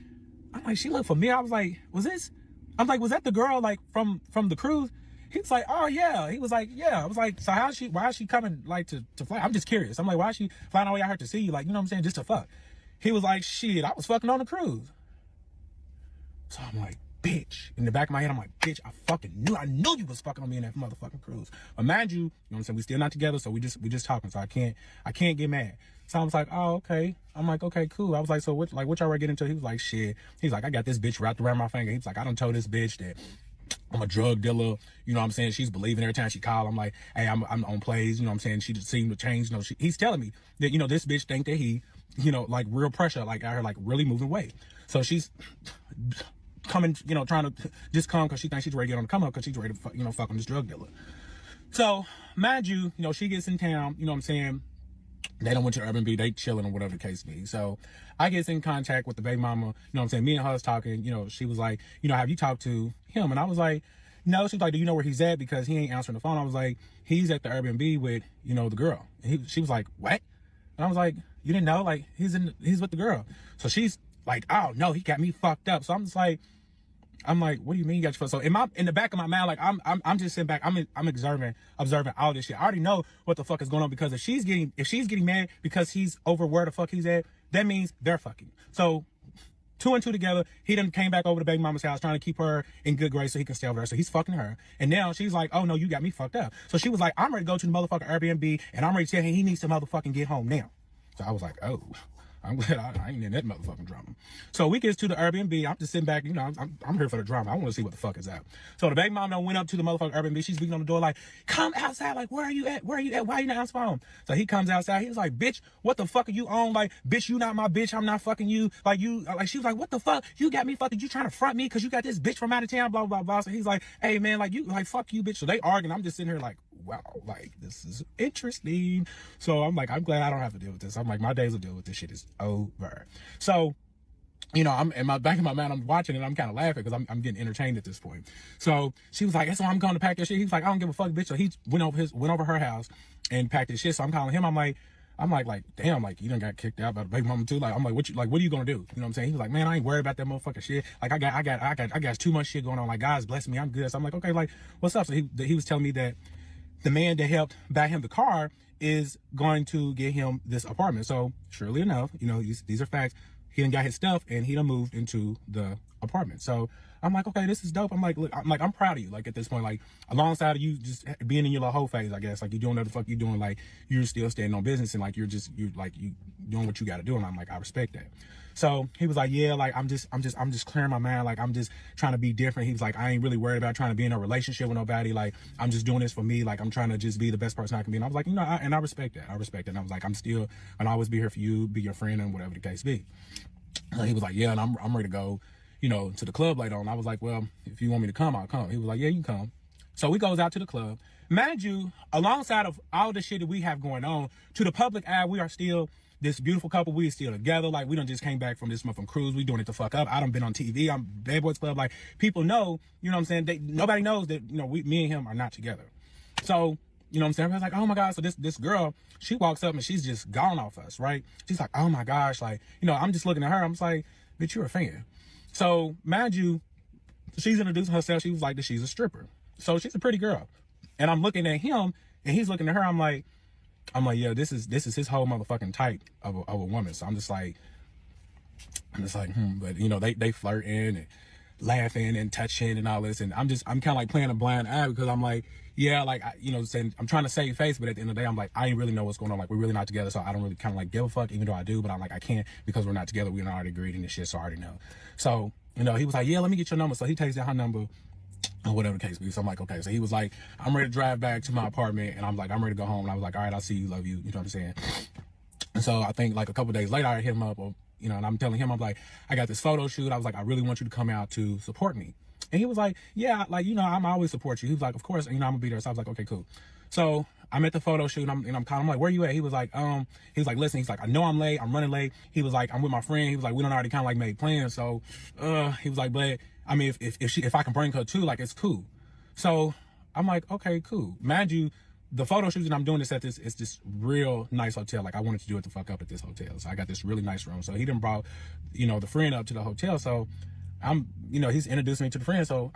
she looked familiar. I was like, was this? I'm like, was that the girl like from the cruise? He's like, oh yeah. He was like, yeah. I was like, so why is she coming like to fly? I'm just curious. I'm like, why is she flying all the way out here to see you? Like, you know what I'm saying? Just to fuck. He was like, shit, I was fucking on the cruise. So I'm like, bitch. In the back of my head, I'm like, bitch, I knew you was fucking on me in that motherfucking cruise. But mind you know what I'm saying, we still not together, so we just talking, so I can't get mad. So I was like, oh, okay. I'm like, okay, cool. I was like, so what y'all were getting into? He was like, shit. He's like, I got this bitch wrapped around my finger. He's like, I done told this bitch that I'm a drug dealer, you know what I'm saying? She's believing every time she call. I'm like, hey, I'm on plays, you know what I'm saying? She just seemed to change, you know, he's telling me that, you know, this bitch think that he, you know, like real pressure, like out here, like really moving weight. So she's coming, you know, trying to just come because she thinks she's ready to get on the come up because she's ready to, you know, fuck on this drug dealer. So mind you know, she gets in town, you know what I'm saying? They don't went to Urban B, they chilling or whatever the case be. So I get in contact with the baby mama, you know what I'm saying? Me and her was talking, you know, she was like, you know, have you talked to him? And I was like, no. She was like, do you know where he's at? Because he ain't answering the phone. I was like, he's at the Urban B with, you know, the girl. And she was like, what? And I was like, you didn't know? Like, he's with the girl. So she's like, oh no, he got me fucked up. So I'm just like, what do you mean you got your fucked? So in the back of my mind, like I'm just sitting back, I'm observing all this shit. I already know what the fuck is going on, because if she's getting mad because he's over where the fuck he's at, that means they're fucking. So 2 and 2 together, he done came back over to baby mama's house trying to keep her in good grace so he can stay over there. So he's fucking her. And now she's like, oh no, you got me fucked up. So she was like, I'm ready to go to the motherfucking Airbnb and I'm ready to tell him he needs to motherfucking get home now. So I was like, oh, I'm glad I ain't in that motherfucking drama. So we get to the Airbnb. I'm just sitting back, you know, I'm here for the drama. I want to see what the fuck is out. So the baby mom went up to the motherfucking Airbnb. She's beating on the door like, come outside. Like, where are you at? Where are you at? Why are you not answering phone? So he comes outside. He was like, bitch, what the fuck are you on? Like, bitch, you not my bitch. I'm not fucking you. Like, she was like, what the fuck? You got me fucking, you trying to front me because you got this bitch from out of town, blah, blah, blah. So he's like, hey man, like, you, like, fuck you, bitch. So they arguing. I'm just sitting here like, wow, like, this is interesting. So I'm like, I'm glad I don't have to deal with this. I'm like, my days of dealing with this shit is over. So, you know, I'm in my back of my mind, I'm watching and I'm kind of laughing because I'm getting entertained at this point. So she was like, that's why I'm going to pack your shit. He's like, I don't give a fuck, bitch. So he went over her house and packed his shit. So I'm calling him. I'm like, damn, like, you done got kicked out by the baby mama too. Like, I'm like, what are you gonna do? You know what I'm saying? He was like, man, I ain't worried about that motherfucking shit. Like, I got too much shit going on. Like, God's blessing me. I'm good. So I'm like, okay, like, what's up? So he was telling me that the man that helped buy him the car is going to get him this apartment. So surely enough, you know, these are facts. He done got his stuff and he done moved into the apartment. So I'm like, okay, this is dope. I'm like, look, I'm proud of you. Like, at this point, like, alongside of you just being in your little whole phase, I guess, like, you're doing what the fuck you doing, like, you're still standing on business and like, you doing what you got to do. And I'm like, I respect that. So he was like, yeah, like, I'm just clearing my mind. Like, I'm just trying to be different. He was like, I ain't really worried about trying to be in a relationship with nobody. Like, I'm just doing this for me. Like, I'm trying to just be the best person I can be. And I was like, you know, I respect that. I respect that. And I was like, I'm still, and I'll always be here for you, be your friend, and whatever the case be. And he was like, yeah, and I'm ready to go, you know, to the club later on. I was like, well, if you want me to come, I'll come. He was like, yeah, you can come. So we goes out to the club. Mind you, alongside of all the shit that we have going on, to the public eye, we are still this beautiful couple. We still together. Like, we done just came back from this motherfucking cruise. We doing it the fuck up. I done been on TV. I'm Bad Boys Club. Like, people know, you know what I'm saying? Nobody knows that, you know, me and him are not together. So, you know what I'm saying? Everybody's like, oh my God. So this girl, she walks up and she's just gone off us, right? She's like, oh my gosh. Like, you know, I'm just looking at her. I'm just like, bitch, you're a fan. So mind you, she's introducing herself. She was like that she's a stripper. So she's a pretty girl. And I'm looking at him and he's looking at her. I'm like, yeah, this is his whole motherfucking type of a woman. So I'm just like, But you know, they flirting and laughing and touching and all this. And I'm kind of like playing a blind eye because I'm like, yeah, like, you know, saying I'm trying to save face, but at the end of the day, I'm like, I ain't really know what's going on. Like, we're really not together. So I don't really kind of like give a fuck, even though I do, but I'm like, I can't because we're not together. We already agreed in this shit. So I already know. So, you know, he was like, yeah, let me get your number. So he takes down her number or whatever the case be. So I'm like, okay. So he was like, I'm ready to drive back to my apartment. And I'm like, I'm ready to go home. And I was like, all right, I'll see you. Love you. You know what I'm saying? And so I think like a couple days later, I hit him up, or, you know, and I'm telling him, I'm like, I got this photo shoot. I was like, I really want you to come out to support me. And he was like, yeah, like, you know, I'm always support you. He was like, of course, you know, I'm gonna be there. So I was like, okay, cool. So I'm at the photo shoot and I'm like, where you at? He was like, listen, he's like, I know I'm late. I'm running late. He was like, I'm with my friend. He was like, we done already kind of like made plans. So, he was like, but I mean, if I can bring her too, like, it's cool. So I'm like, okay, cool. Mind you, the photo shoot that I'm doing this at it's this real nice hotel. Like, I wanted to do it the fuck up at this hotel. So I got this really nice room. So he done brought, you know, the friend up to the hotel. So he's introducing me to the friend. So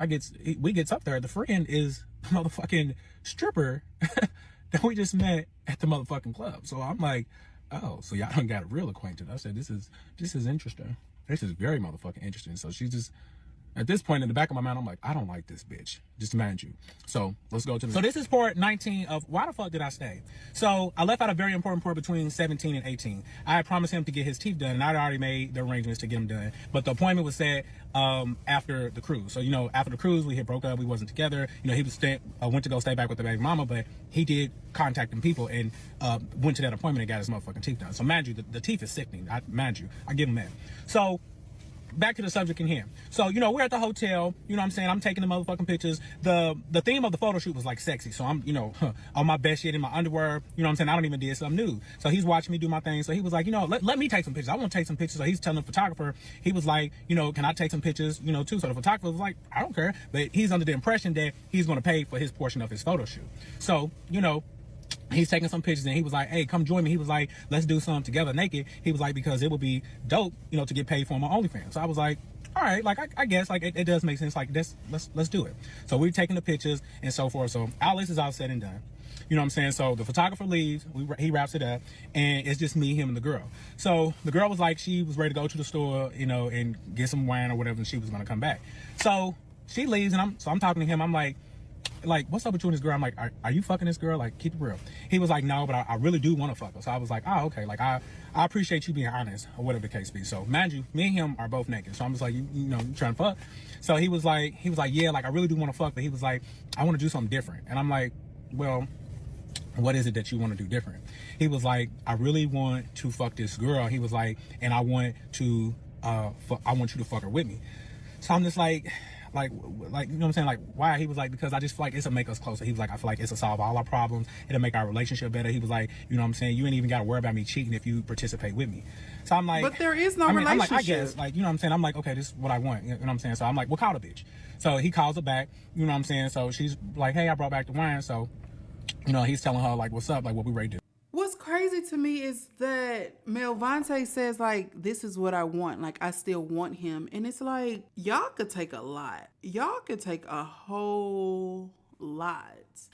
we gets up there. The friend is the motherfucking stripper that we just met at the motherfucking club. So I'm like, oh, so y'all done got real acquainted. I said, this is interesting. This is very motherfucking interesting. So she just, at this point in the back of my mind, I'm like, I don't like this bitch. Just mind you. So let's go to the. So this is part 19 of why the fuck did I stay? So I left out a very important part between 17 and 18. I had promised him to get his teeth done, and I'd already made the arrangements to get them done. But the appointment was set after the cruise. So, after the cruise, we had broke up. We wasn't together. He was went to go stay back with the baby mama, but he did contact them people and went to that appointment and got his motherfucking teeth done. So mind you, the teeth is sickening. I give him that. So back to the subject in here. So, we're at the hotel, I'm taking the motherfucking pictures. The theme of the photo shoot was like sexy. So I'm, on my best shit in my underwear, I don't even did something new. So he's watching me do my thing. So he was like, let me take some pictures. I want to take some pictures. So he's telling the photographer, he was like, can I take some pictures, too? So the photographer was like, I don't care. But he's under the impression that he's going to pay for his portion of his photo shoot. So, he's taking some pictures and he was like, hey, come join me. He was like, let's do something together naked. He was like, because it would be dope, to get paid for my OnlyFans. So I was like, all right, like, I guess, like, it does make sense. Like, let's do it. So we're taking the pictures and so forth. So all this is all said and done. So the photographer leaves, he wraps it up, and it's just me, him, and the girl. So the girl was like, she was ready to go to the store, and get some wine or whatever, and she was going to come back. So she leaves, and I'm talking to him. I'm like, what's up with you and this girl? I'm like, are you fucking this girl? Like, keep it real. He was like, no, but I really do want to fuck her. So I was like, oh, okay. Like, I appreciate you being honest, or whatever the case be. So mind you, me and him are both naked. So I'm just like, you trying to fuck? So he was like, yeah, like, I really do want to fuck, but he was like, I want to do something different. And I'm like, well, what is it that you want to do different? He was like, I really want to fuck this girl. He was like, and I want you to fuck her with me. So I'm just like, like, why? He was like, because I just feel like it'll make us closer. He was like, I feel like it'll solve all our problems. It'll make our relationship better. He was like, you ain't even got to worry about me cheating if you participate with me. So I'm like, but there is no relationship. I'm like, I guess, like, I'm like, okay, this is what I want. So I'm like, well, call the bitch. So he calls her back, So she's like, hey, I brought back the wine. So, he's telling her, like, what's up? Like, what we ready to do. What's crazy to me is that Melvontae says, like, this is what I want. Like, I still want him. And it's like, y'all could take a lot. Y'all could take a whole lot.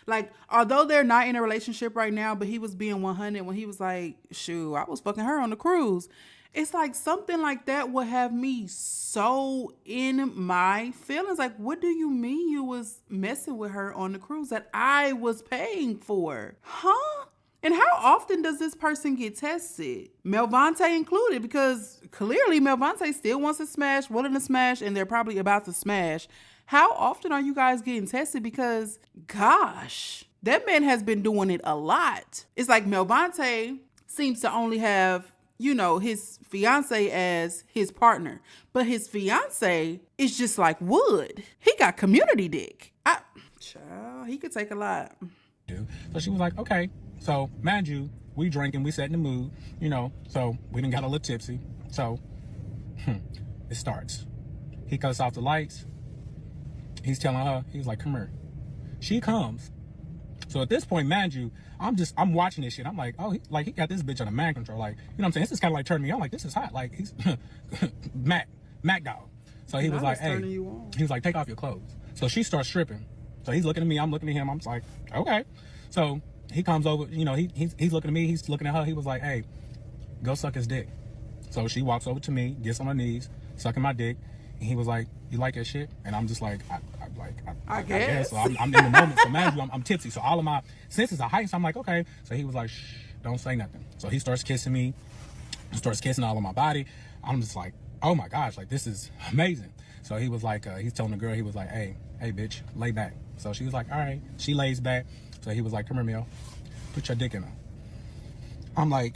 Like, although they're not in a relationship right now, but he was being 100 when he was like, shoot, I was fucking her on the cruise. It's like something like that would have me so in my feelings. Like, what do you mean you was messing with her on the cruise that I was paying for? Huh? And how often does this person get tested? Melvontae included, because clearly Melvontae still wants to smash, willing to smash, and they're probably about to smash. How often are you guys getting tested? Because, gosh, that man has been doing it a lot. It's like Melvontae seems to only have, his fiance as his partner. But his fiance is just like wood. He got community dick. Child, he could take a lot. So she was like, okay. So, mind you, we drinking, we set in the mood, so we done got a little tipsy. So, it starts. He cuts off the lights. He's telling her, he's like, come here. She comes. So at this point, mind you, I'm watching this shit. I'm like, oh, he got this bitch under mind control. Like, This is kind of like turning me on. Like, this is hot. Like, he's Mac dog. So he was like, hey, he was like, take off your clothes. So she starts stripping. So he's looking at me, I'm looking at him. I'm just like, okay. So he comes over, he's looking at me, he's looking at her. He was like, hey, go suck his dick. So she walks over to me, gets on her knees, sucking my dick. And he was like, you like that shit? And I'm just like, I guess. So I'm in the moment. So man, I'm tipsy. So all of my senses are heightened. So I'm like, okay. So he was like, shh, don't say nothing. So he starts kissing me, starts kissing all of my body. I'm just like, oh my gosh, like this is amazing. So he was like, he's telling the girl, he was like, hey, bitch, lay back. So she was like, all right. She lays back. So he was like, come here, Mel, put your dick in her. I'm like,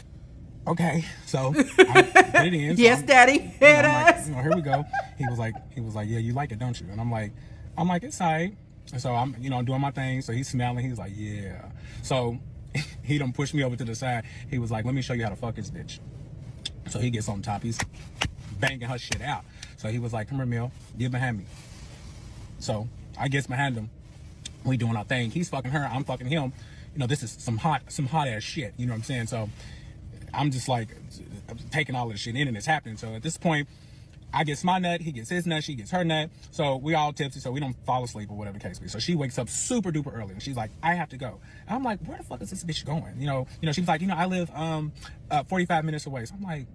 okay. So I put it in. So yes, daddy. Head ass. Like, here we go. He was like, yeah, you like it, don't you? And I'm like, it's all right. And so I'm, doing my thing. So he's smiling. He's like, yeah. So he done pushed me over to the side. He was like, let me show you how to fuck this bitch. So he gets on top. He's banging her shit out. So he was like, come here, Mel, get behind me. So I get behind him. We doing our thing. He's fucking her. I'm fucking him. This is some hot ass shit. You know what I'm saying? So I'm just like taking all of this shit in and it's happening. So at this point, I get my nut, he gets his nut, she gets her nut. So we all tipsy, so we don't fall asleep or whatever the case be. So she wakes up super duper early and she's like, I have to go. And I'm like, where the fuck is this bitch going? You know, she was like, I live 45 minutes away. So I'm like,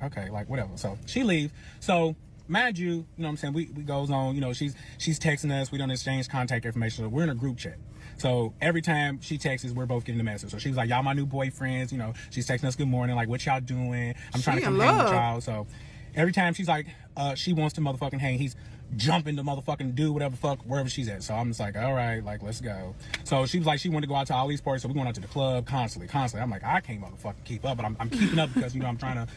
okay, like whatever. So she leaves. So mind you, we goes on, she's texting us, we don't exchange contact information. So we're in a group chat. So every time she texts us, we're both getting the message. So she was like, y'all my new boyfriends, she's texting us good morning, like what y'all doing? I'm trying to come hang with y'all. So every time she's like, she wants to motherfucking hang, he's jumping to motherfucking do whatever the fuck, wherever she's at. So I'm just like, all right, like, let's go. So she was like, she wanted to go out to all these parties. So we're going out to the club constantly. I'm like, I can't motherfucking keep up, but I'm keeping up because, I'm trying to,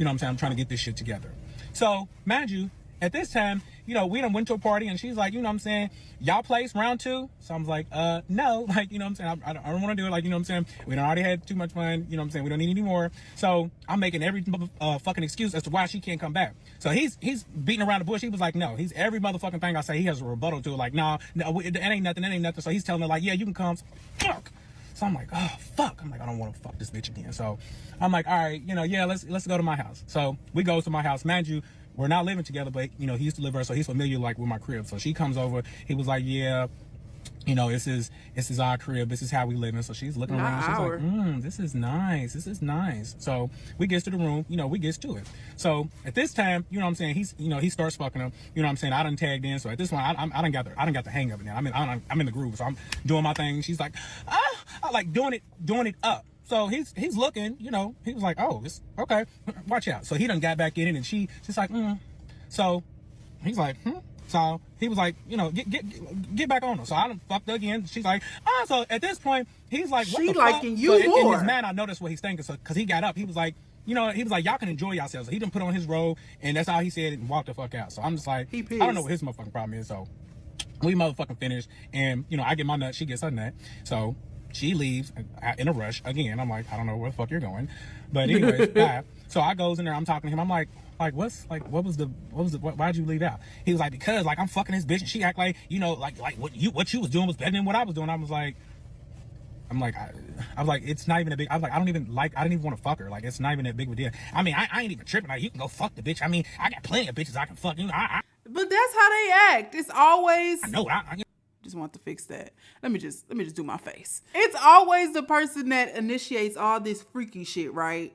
I'm trying to get this shit together. So mind you, at this time, we done went to a party and she's like, y'all place round 2? So I'm like, no, like, I don't want to do it. Like, we done already had too much fun. We don't need any more. So I'm making every fucking excuse as to why she can't come back. So he's beating around the bush. He was like, no, he's every motherfucking thing I say, he has a rebuttal to it. Like, no, it ain't nothing. So he's telling her like, yeah, you can come. So, fuck. So I'm like, oh, fuck. I'm like, I don't want to fuck this bitch again. So I'm like, all right, yeah, let's go to my house. So we go to my house. Mind you, we're not living together, but, he used to live there, so he's familiar, like, with my crib. So she comes over. He was like, yeah, this is our crib. This is how we live in. So she's looking around. She's like, this is nice. This is nice. So we gets to the room. We gets to it. So at this time, he's, he starts fucking her. I done tagged in. So at this point, I done got the hang of it now. I'm in the groove. So I'm doing my thing. She's like, I like doing it up. So he's looking, he was like, oh, this, okay, watch out. So he done got back in it and she's like, So he's like, So he was like, get back on her. So I done fucked her again. She's like, so at this point, he's like, what the fuck? Liking you more. In his man, I noticed what he's thinking. So, cause he got up, he was like, y'all can enjoy yourselves. So he done put on his robe and that's all he said and walked the fuck out. So I'm just like, I don't know what his motherfucking problem is. So we motherfucking finished and, I get my nut, she gets her nut. So she leaves in a rush again. I'm like, I don't know where the fuck you're going, but anyways, bye. So I goes in there. I'm talking to him. I'm like, why'd you leave out? He was like, because like I'm fucking this bitch and she act like, like what you was doing was better than what I was doing. I was like, it's not even a big. I was like, I didn't even want to fuck her. Like it's not even that big of a deal. I mean, I ain't even tripping. Like you can go fuck the bitch. I mean, I got plenty of bitches I can fuck. But that's how they act. It's always. I know. Just want to fix that. Let me just do my face. It's always the person that initiates all this freaky shit, right?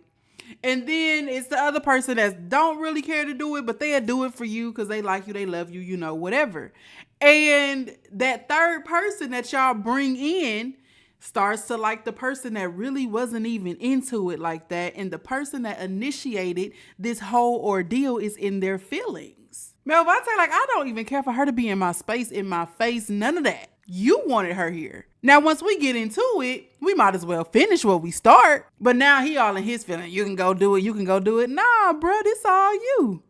And then it's the other person that don't really care to do it, but they'll do it for you because they like you, they love you, whatever. And that third person that y'all bring in starts to like the person that really wasn't even into it like that. And the person that initiated this whole ordeal is in their feelings. Melvontae, like, I don't even care for her to be in my space, in my face, none of that. You wanted her here. Now, once we get into it, we might as well finish what we start. But now he all in his feeling. You can go do it. Nah, bro, this all you.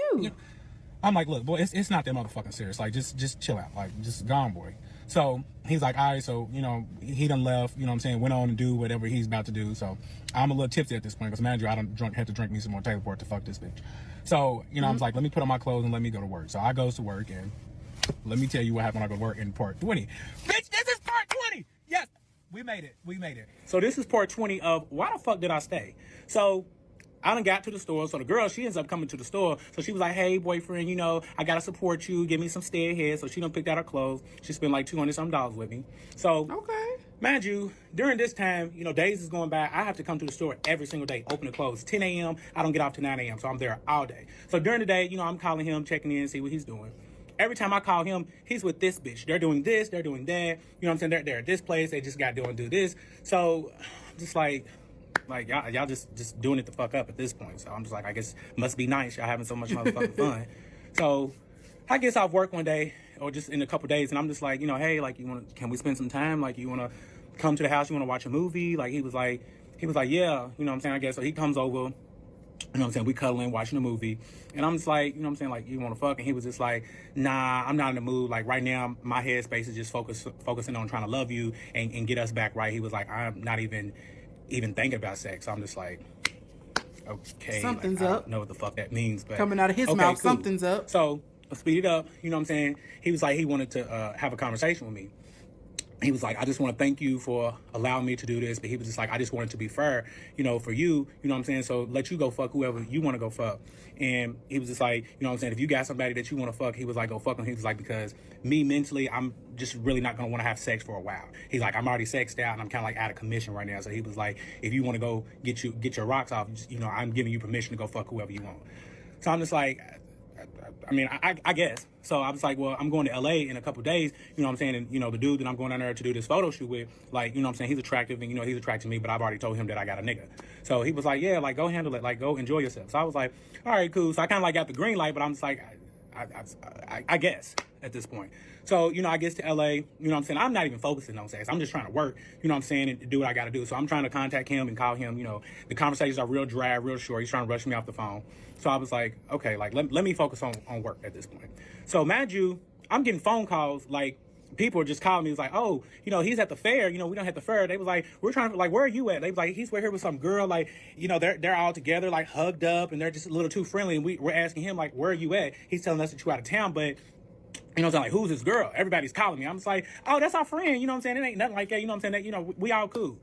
I'm like, look, boy, it's not that motherfucking serious. Like, just chill out. Like, just gone, boy. So he's like, all right, so, he done left, went on to do whatever he's about to do. So I'm a little tipsy at this point because, man, I done had to drink me some more Taylor Port to fuck this bitch. So, I was like, let me put on my clothes and let me go to work. So I goes to work and let me tell you what happened when I go to work in part 20. Bitch, this is part 20. Yes, we made it. So this is part 20 of why the fuck did I stay? So I done got to the store. So the girl, she ends up coming to the store. So she was like, hey, boyfriend, I got to support you. Give me some stay ahead. So she done picked out her clothes. She spent like $200 with me. So, okay. Mind you, during this time, days is going by. I have to come to the store every single day, open and close. 10 a.m., I don't get off till 9 a.m., so I'm there all day. So during the day, I'm calling him, checking in, see what he's doing. Every time I call him, he's with this bitch. They're doing this, they're doing that. They're at this place. They just got to do this. So just like y'all just doing it the fuck up at this point. So I'm just like, I guess must be nice. Y'all having so much motherfucking fun. So I guess off work one day or just in a couple days, and I'm just like, hey, like, can we spend some time? Like, you want to come to the house? You want to watch a movie? Like, he was like, yeah, I guess. So he comes over, we cuddling, watching a movie. And I'm just like, like, you want to fuck? And he was just like, nah, I'm not in the mood. Like, right now, my headspace is just focusing on trying to love you and get us back right. He was like, I'm not even thinking about sex. So I'm just like, okay. Something's like, up. I don't know what the fuck that means. But coming out of his mouth, cool. Something's up. So, speed it up. He was like, he wanted to have a conversation with me. he was like, I just want to thank you for allowing me to do this. But he was just like, I just wanted to be fair, you know, for you, you know what I'm saying? So let you go fuck whoever you want to go fuck. And he was just like, you know what I'm saying? If you got somebody that you want to fuck, he was like, go fuck him. He was like, because me mentally, I'm just really not going to want to have sex for a while. He's like, I'm already sexed out and I'm kind of like out of commission right now. So he was like, if you want to go get your rocks off, just, you know, I'm giving you permission to go fuck whoever you want. So I'm just like, I mean, I guess. So I was like, well, I'm going to LA in a couple days, you know what I'm saying? And, you know, the dude that I'm going down there to do this photo shoot with, like, you know what I'm saying? He's attractive and, you know, he's attracted to me, but I've already told him that I got a nigga. So he was like, yeah, like, go handle it. Like, go enjoy yourself. So I was like, all right, cool. So I kind of like got the green light, but I'm just like, I guess at this point. So, you know, I get to LA, you know what I'm saying? I'm not even focusing on sex. I'm just trying to work, you know what I'm saying, and do what I got to do. So I'm trying to contact him and call him, you know, the conversations are real dry, real short. He's trying to rush me off the phone. So I was like, okay, like, let me focus on work at this point. So mind you, I'm getting phone calls, like, people are just calling me. It's like, oh, you know, he's at the fair. You know, we don't have the fair. They was like, we're trying to, like, where are you at? They was like, he's right here with some girl. Like, you know, they're all together, like, hugged up, and they're just a little too friendly. And we're asking him, like, where are you at? He's telling us that you're out of town, but, you know what I'm saying, like, who's this girl? Everybody's calling me. I'm just like, oh, that's our friend. You know what I'm saying? It ain't nothing like that. You know what I'm saying? That, you know, we all cool.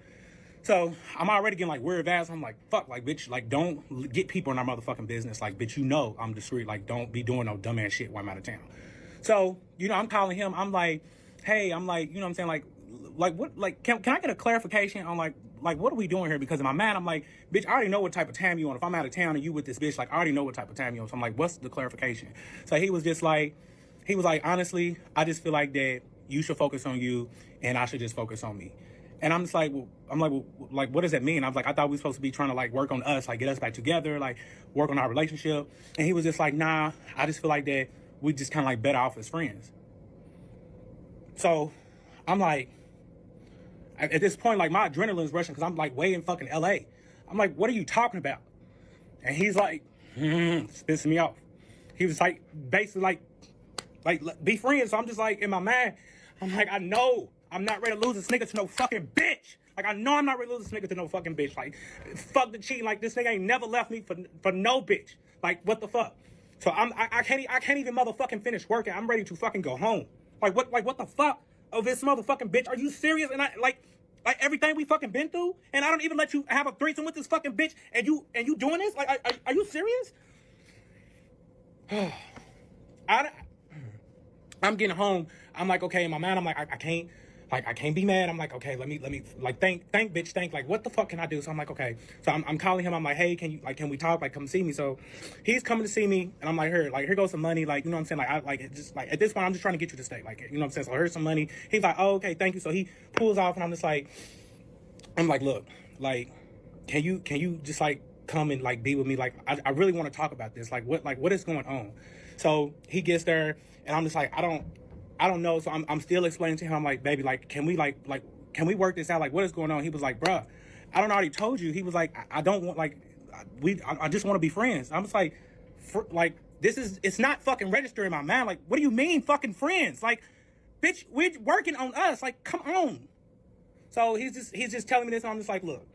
So I'm already getting like weird vibes. I'm like, fuck, like, bitch, like, don't get people in our motherfucking business. Like, bitch, you know I'm discreet. Like, don't be doing no dumbass shit while I'm out of town. So, you know, I'm calling him. I'm like, hey, I'm like, you know what I'm saying? Like what, like, can I get a clarification on like, what are we doing here? Because in my mind, I'm like, bitch, I already know what type of time you on. If I'm out of town and you with this bitch, like, I already know what type of time you on. So I'm like, what's the clarification? So he was like, honestly, I just feel like that you should focus on you and I should just focus on me. And I'm just like, well, what does that mean? I was like, I thought we were supposed to be trying to like work on us, like get us back together, like work on our relationship. And he was just like, nah, I just feel like that we just kind of like better off as friends. So I'm like, at this point, like my adrenaline's rushing because I'm like way in fucking LA. I'm like, what are you talking about? And he's like, it's pissing me off. He was like, basically like be friends. So I'm just like, in my mind, I'm like, I know I'm not ready to lose this nigga to no fucking bitch. Like, I know I'm not ready to lose this nigga to no fucking bitch. Like, fuck the cheating. Like, this nigga ain't never left me for no bitch. Like, what the fuck? So I can't even motherfucking finish working. I'm ready to fucking go home. Like, what the fuck? Oh, this motherfucking bitch. Are you serious? And I like everything we fucking been through, and I don't even let you have a threesome with this fucking bitch, and you doing this? Like, are you serious? I'm getting home. I'm like, okay, in my mind, I'm like, I can't be mad. I'm like, okay, let me like think, bitch, think, like, what the fuck can I do? So I'm like, okay. So I'm calling him. I'm like, hey, can we talk? Like, come see me. So he's coming to see me, and I'm like, here goes some money. Like, you know what I'm saying? Like, just like at this point, I'm just trying to get you to stay. Like, you know what I'm saying? So here's some money. He's like, oh, okay, thank you. So he pulls off, and I'm like, look, like, can you just like come and like be with me? Like, I really want to talk about this. Like, what is going on? So he gets there, and I'm just like, I don't know. So I'm still explaining to him. I'm like, baby, like, can we can we work this out? Like, what is going on? He was like, bruh, I don't already told you. He was like, I don't want, like, I just want to be friends. I'm just like, it's not fucking registering in my mind. Like, what do you mean fucking friends? Like, bitch, we're working on us. Like, come on. So he's just telling me this, and I'm just like, look.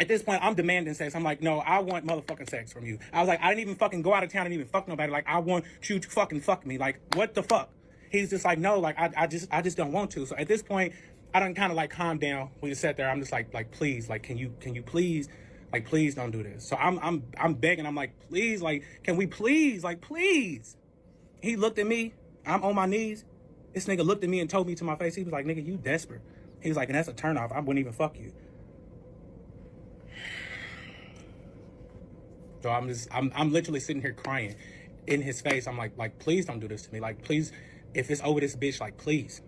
At this point, I'm demanding sex. I'm like, no, I want motherfucking sex from you. I was like, I didn't even fucking go out of town and even fuck nobody. Like, I want you to fucking fuck me. Like, what the fuck? He's just like, no, like, I just don't want to. So at this point, I done kind of like calm down. We just sat there. I'm just like, please, like, can you please, like, please don't do this. So I'm begging. I'm like, please, like, can we please, like, please? He looked at me. I'm on my knees. This nigga looked at me and told me to my face. He was like, nigga, you desperate. He was like, and that's a turnoff. I wouldn't even fuck you. So I'm literally sitting here crying in his face. I'm like, please don't do this to me. Like, please, if it's over this bitch, like, please.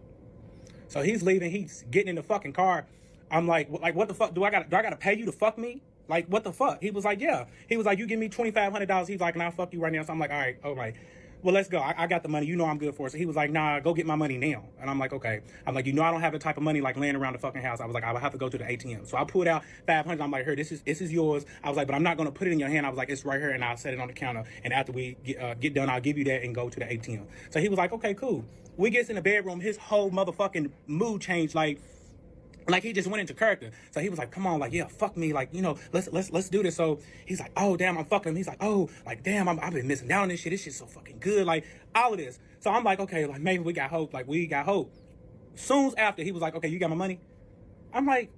So he's leaving. He's getting in the fucking car. I'm like, what the fuck? Do I gotta pay you to fuck me? Like, what the fuck? He was like, yeah. He was like, you give me $2,500. He's like, and I'll fuck you right now. So I'm like, all right, well, let's go. I got the money. You know I'm good for it. So he was like, nah, go get my money now. And I'm like, okay. I'm like, you know I don't have the type of money like laying around the fucking house. I was like, I would have to go to the ATM. So I pulled out $500. I'm like, here, this is yours. I was like, but I'm not going to put it in your hand. I was like, it's right here, and I'll set it on the counter. And after we get done, I'll give you that and go to the ATM. So he was like, okay, cool. We gets in the bedroom. His whole motherfucking mood changed, like he just went into character. So he was like, come on, like, yeah, fuck me. Like, you know, let's do this. So he's like, oh, damn, I'm fucking him. He's like, oh, like, damn, I've been missing down on this shit. This shit's so fucking good. Like, all of this. So I'm like, okay, like, maybe we got hope. Like, we got hope. soon after, he was like, okay, you got my money? I'm like,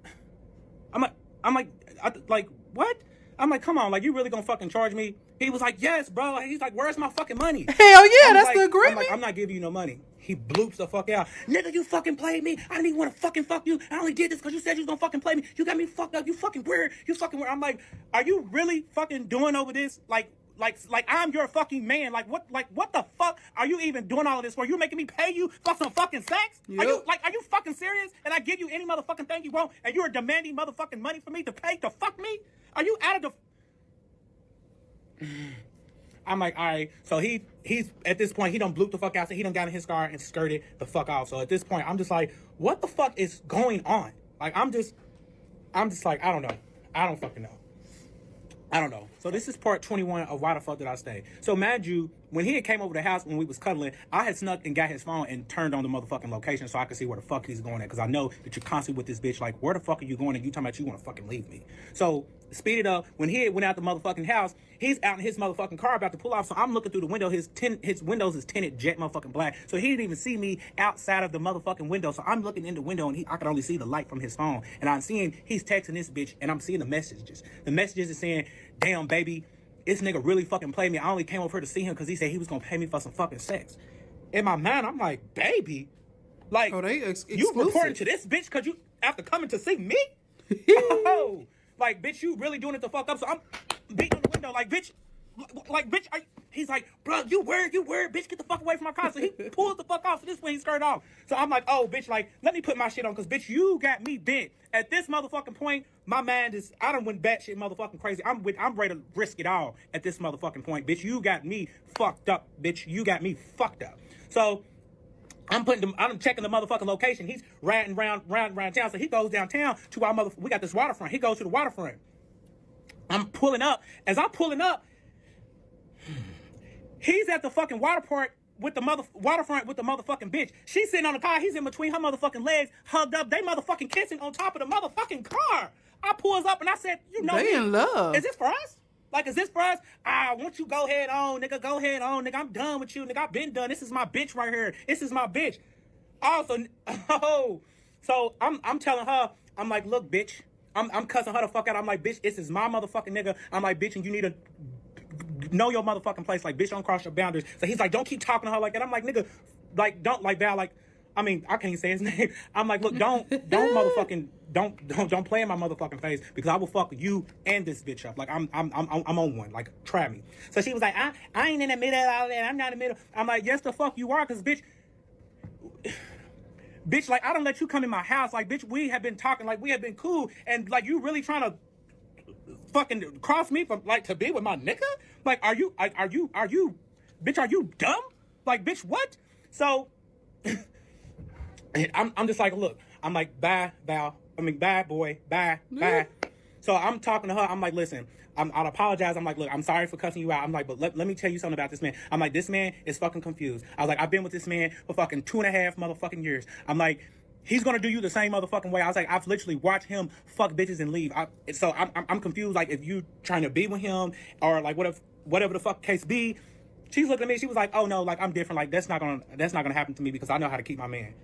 what? I'm like, come on, like, you really gonna fucking charge me? He was like, yes, bro. He's like, where's my fucking money? Hell yeah, that's like, the agreement. I'm like, I'm not giving you no money. He bloops the fuck out. Nigga, you fucking played me. I didn't even want to fucking fuck you. I only did this because you said you was gonna fucking play me. You got me fucked up. You fucking weird. You fucking weird. I'm like, are you really fucking doing over this? Like I'm your fucking man. Like what the fuck are you even doing all of this for? You making me pay you for some fucking sex? Yep. Are you fucking serious? And I give you any motherfucking thing you want, and you're demanding motherfucking money for me to pay to fuck me? Are you out of the? I'm like, all right. So he's at this point, he done blooped the fuck out. So he done got in his car and skirted the fuck off. So at this point, I'm just like, what the fuck is going on? Like, I'm just like, I don't know. I don't fucking know. I don't know. So this is part 21 of Why the Fuck Did I Stay? So mind you, when he had came over the house when we was cuddling, I had snuck and got his phone and turned on the motherfucking location so I could see where the fuck he's going at. Because I know that you're constantly with this bitch. Like, where the fuck are you going? And you talking about you want to fucking leave me. So speed it up. When he went out the motherfucking house, he's out in his motherfucking car about to pull off. So I'm looking through the window. His windows is tinted jet motherfucking black. So he didn't even see me outside of the motherfucking window. So I'm looking in the window and I could only see the light from his phone. And I'm seeing he's texting this bitch and I'm seeing the messages. The messages is saying, damn, baby, this nigga really fucking played me. I only came over here to see him because he said he was gonna pay me for some fucking sex. In my mind, I'm like, baby, like, you reporting to this bitch because you after coming to see me? Oh, like, bitch, you really doing it the fuck up? So I'm beating on the window, like, bitch, he's like, bro, you weird, bitch, get the fuck away from my car. So he pulls the fuck off. So this is when he skirted off. So I'm like, oh, bitch, like, let me put my shit on because, bitch, you got me bent. At this motherfucking point, my mind is, I done went batshit motherfucking crazy. I'm ready to risk it all at this motherfucking point, bitch. You got me fucked up, bitch. You got me fucked up. So I'm checking the motherfucking location. He's riding around town. So he goes downtown to our we got this waterfront. He goes to the waterfront. I'm pulling up. As I'm pulling up, he's at the fucking waterfront with the motherfucking bitch. She's sitting on the car. He's in between her motherfucking legs, hugged up. They motherfucking kissing on top of the motherfucking car. I pulls up and I said, you know, they in love. Is this for us? Like, is this for us? Won't you go ahead on, nigga? Go ahead on, nigga. I'm done with you, nigga. I've been done. This is my bitch right here. This is my bitch. Also, so I'm telling her, I'm like, look, bitch. I'm cussing her the fuck out. I'm like, bitch, this is my motherfucking nigga. I'm like, bitch, and you need to know your motherfucking place. Like, bitch, don't cross your boundaries. So he's like, don't keep talking to her like that. I'm like, nigga, like, don't, like, Val, like, I mean, I can't even say his name. I'm like, look, don't motherfucking, don't play in my motherfucking face because I will fuck you and this bitch up. Like, I'm on one. Like, try me. So she was like, I ain't in the middle of all that. I'm not in the middle. I'm like, yes, the fuck you are, because bitch, like, I don't let you come in my house. Like, bitch, we have been talking, like, we have been cool, and like, you really trying to fucking cross me from, like, to be with my nigga? Like, are you, bitch, are you dumb? Like, bitch, what? So I'm just like, look, I'm like, bye, Val. I mean, bye, boy, bye. So I'm talking to her. I'm like, listen, I'll apologize. I'm like, look, I'm sorry for cussing you out. I'm like, but let me tell you something about this man. I'm like, this man is fucking confused. I was like, I've been with this man for fucking 2.5 motherfucking years. I'm like, he's gonna do you the same motherfucking way. I was like, I've literally watched him fuck bitches and leave. So I'm confused. Like, if you trying to be with him or like whatever the fuck case be. She's looking at me. She was like, oh no, like, I'm different. Like, that's not gonna happen to me because I know how to keep my man.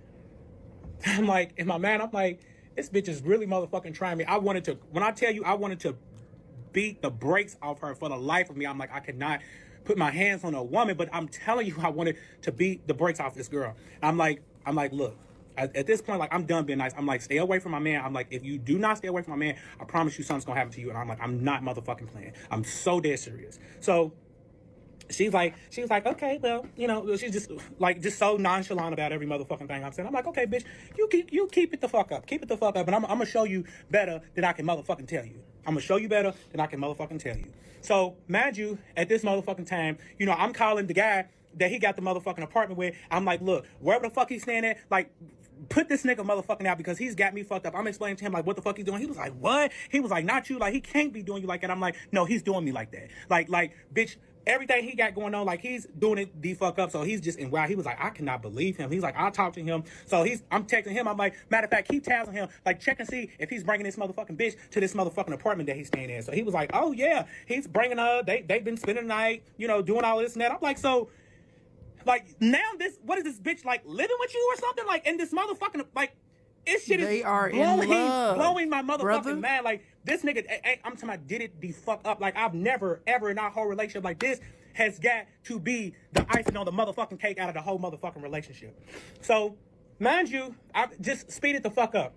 I'm like, in my mind, I'm like, this bitch is really motherfucking trying me. When I tell you I wanted to beat the brakes off her for the life of me, I'm like, I could not put my hands on a woman, but I'm telling you, I wanted to beat the brakes off this girl. I'm like, look, at this point, like, I'm done being nice. I'm like, stay away from my man. I'm like, if you do not stay away from my man, I promise you something's gonna happen to you. And I'm like, I'm not motherfucking playing. I'm so dead serious. So she was like, okay, well, you know, she's just so nonchalant about every motherfucking thing I'm saying. I'm like, okay, bitch, you keep it the fuck up. Keep it the fuck up. And I'm gonna show you better than I can motherfucking tell you. I'm gonna show you better than I can motherfucking tell you. So, mind you, at this motherfucking time, you know, I'm calling the guy that he got the motherfucking apartment with. I'm like, look, wherever the fuck he's staying at, like, put this nigga motherfucking out because he's got me fucked up. I'm explaining to him, like, what the fuck he's doing. He was like, what? He was like, not you. Like, he can't be doing you like that. I'm like, no, he's doing me like that. Like, bitch, everything he got going on, like, he's doing it the fuck up. So he's just, and wow, he was like, I cannot believe him. He's like, I'll talk to him. So I'm texting him. I'm like, matter of fact, keep tabs on him. Like, check and see if he's bringing this motherfucking bitch to this motherfucking apartment that he's staying in. So he was like, oh yeah, he's bringing her. They've been spending the night, you know, doing all this and that. I'm like, so, Like, now what is this bitch, like, living with you or something? Like, in this motherfucking, like, this shit They is are in love, blowing my motherfucking brother. mind. Like, this nigga, I'm talking about did it the fuck up. Like, I've never, ever in our whole relationship like this has got to be the icing on the motherfucking cake out of the whole motherfucking relationship. So, mind you, I just speed it the fuck up.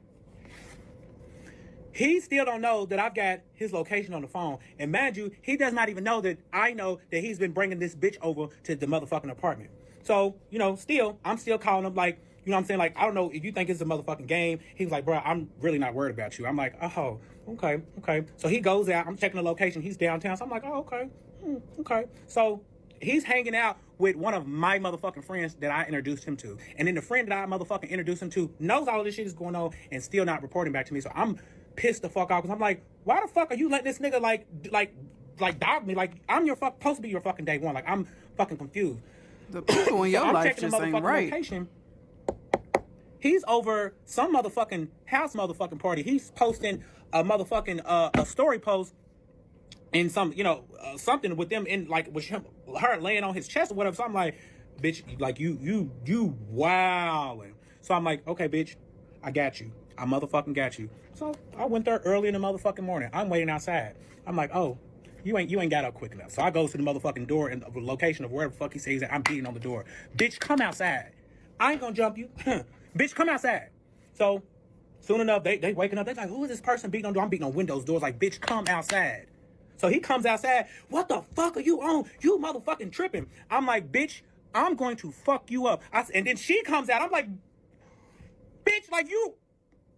He still don't know that I've got his location on the phone. And mind you, he does not even know that I know that he's been bringing this bitch over to the motherfucking apartment. So, you know, I'm still calling him like, you know what I'm saying? Like, I don't know if you think it's a motherfucking game. He was like, bro, I'm really not worried about you. I'm like, oh, okay. So he goes out. I'm checking the location. He's downtown. So I'm like, oh, okay. Okay. So he's hanging out with one of my motherfucking friends that I introduced him to. And then the friend that I motherfucking introduced him to knows all of this shit is going on and still not reporting back to me. So I'm pissed the fuck off because I'm like, why the fuck are you letting this nigga like dog me? Like, I'm supposed to be your fucking day one. Like, I'm fucking confused. The people in your I'm life checking just the ain't motherfucking right. location. He's over some motherfucking house motherfucking party. He's posting a motherfucking a story post in some, you know, something with them in, like, with him, her laying on his chest or whatever. So I'm like, bitch, like, you wildin'. So I'm like, okay, bitch, I got you. I motherfucking got you. So I went there early in the motherfucking morning. I'm waiting outside. I'm like, oh, you ain't got up quick enough. So I go to the motherfucking door and the location of wherever the fuck he says that. I'm beating on the door. Bitch, come outside. I ain't gonna jump you. Bitch, come outside. So soon enough, they waking up. They like, who is this person beating on door? I'm beating on windows, doors. Like, bitch, come outside. So he comes outside. What the fuck are you on? You motherfucking tripping. I'm like, bitch, I'm going to fuck you up. And then she comes out. I'm like, bitch, like, you.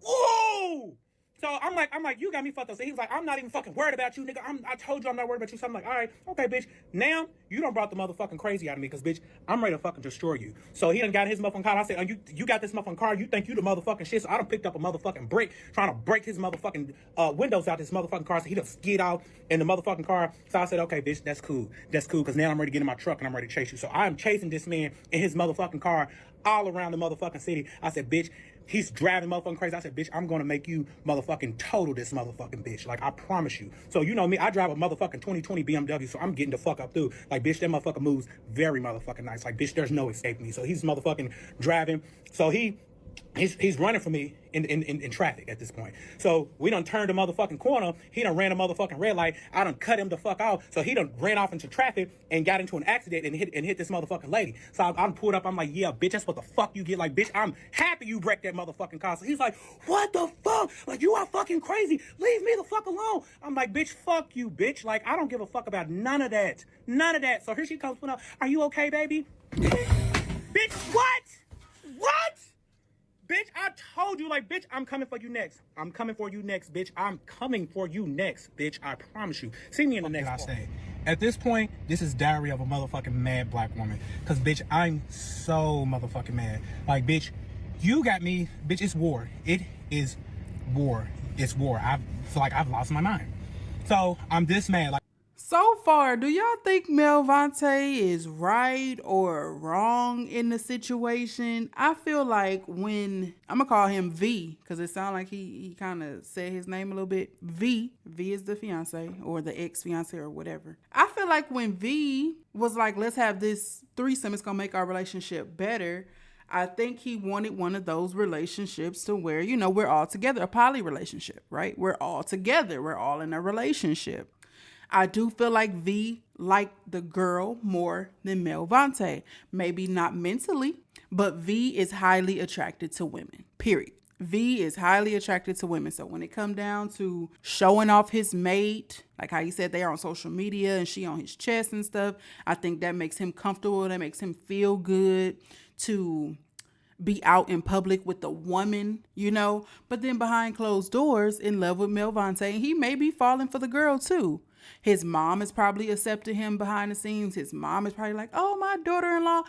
Whoa! So I'm like, you got me fucked up. So he was like, I'm not even fucking worried about you, nigga. I told you I'm not worried about you. So I'm like, all right, okay, bitch. Now you done brought the motherfucking crazy out of me, because bitch, I'm ready to fucking destroy you. So he done got his motherfucking car. I said, oh, you got this motherfucking car. You think you the motherfucking shit. So I done picked up a motherfucking brick trying to break his motherfucking windows out this motherfucking car. So he done skid out in the motherfucking car. So I said, okay, bitch, that's cool. That's cool, because now I'm ready to get in my truck and I'm ready to chase you. So I'm chasing this man in his motherfucking car all around the motherfucking city. I said, bitch, he's driving motherfucking crazy. I said, bitch, I'm gonna make you motherfucking total this motherfucking bitch. Like, I promise you. So you know me, I drive a motherfucking 2020 BMW, so I'm getting the fuck up through. Like, bitch, that motherfucker moves very motherfucking nice. Like, bitch, there's no escaping me. So he's motherfucking driving. So he's running for me in traffic at this point. So we done turned the motherfucking corner. He done ran a motherfucking red light. I done cut him the fuck off. So he done ran off into traffic and got into an accident and hit this motherfucking lady. So I'm pulled up. I'm like, yeah, bitch, that's what the fuck you get. Like, bitch, I'm happy you wrecked that motherfucking car. So he's like, what the fuck? Like, you are fucking crazy. Leave me the fuck alone. I'm like, bitch, fuck you, bitch. Like, I don't give a fuck about none of that. None of that. So here she comes, putting up, are you okay, baby? Bitch, what? What? Bitch, I told you, like, bitch, I'm coming for you next. I'm coming for you next, bitch. I'm coming for you next, bitch. I promise you. See me in the next part. At this point, this is Diary of a motherfucking mad black woman. Because, bitch, I'm so motherfucking mad. Like, bitch, you got me. Bitch, it's war. It is war. It's war. I feel like I've lost my mind. So, I'm this mad. Like, So far, do y'all think Melvontae is right or wrong in the situation? I feel like when, I'm going to call him V, because it sounds like he kind of said his name a little bit. V is the fiance or the ex-fiance or whatever. I feel like when V was like, let's have this threesome, it's going to make our relationship better. I think he wanted one of those relationships to where, you know, we're all together, a poly relationship, right? We're all together. We're all in a relationship. I do feel like V liked the girl more than Melvontae. Maybe not mentally, but V is highly attracted to women, period. V is highly attracted to women. So when it come down to showing off his mate, like how he said they are on social media and she on his chest and stuff, I think that makes him comfortable. That makes him feel good to be out in public with a woman, you know. But then behind closed doors, in love with Melvontae, he may be falling for the girl too. His mom is probably accepting him behind the scenes. His mom is probably like, oh, my daughter-in-law.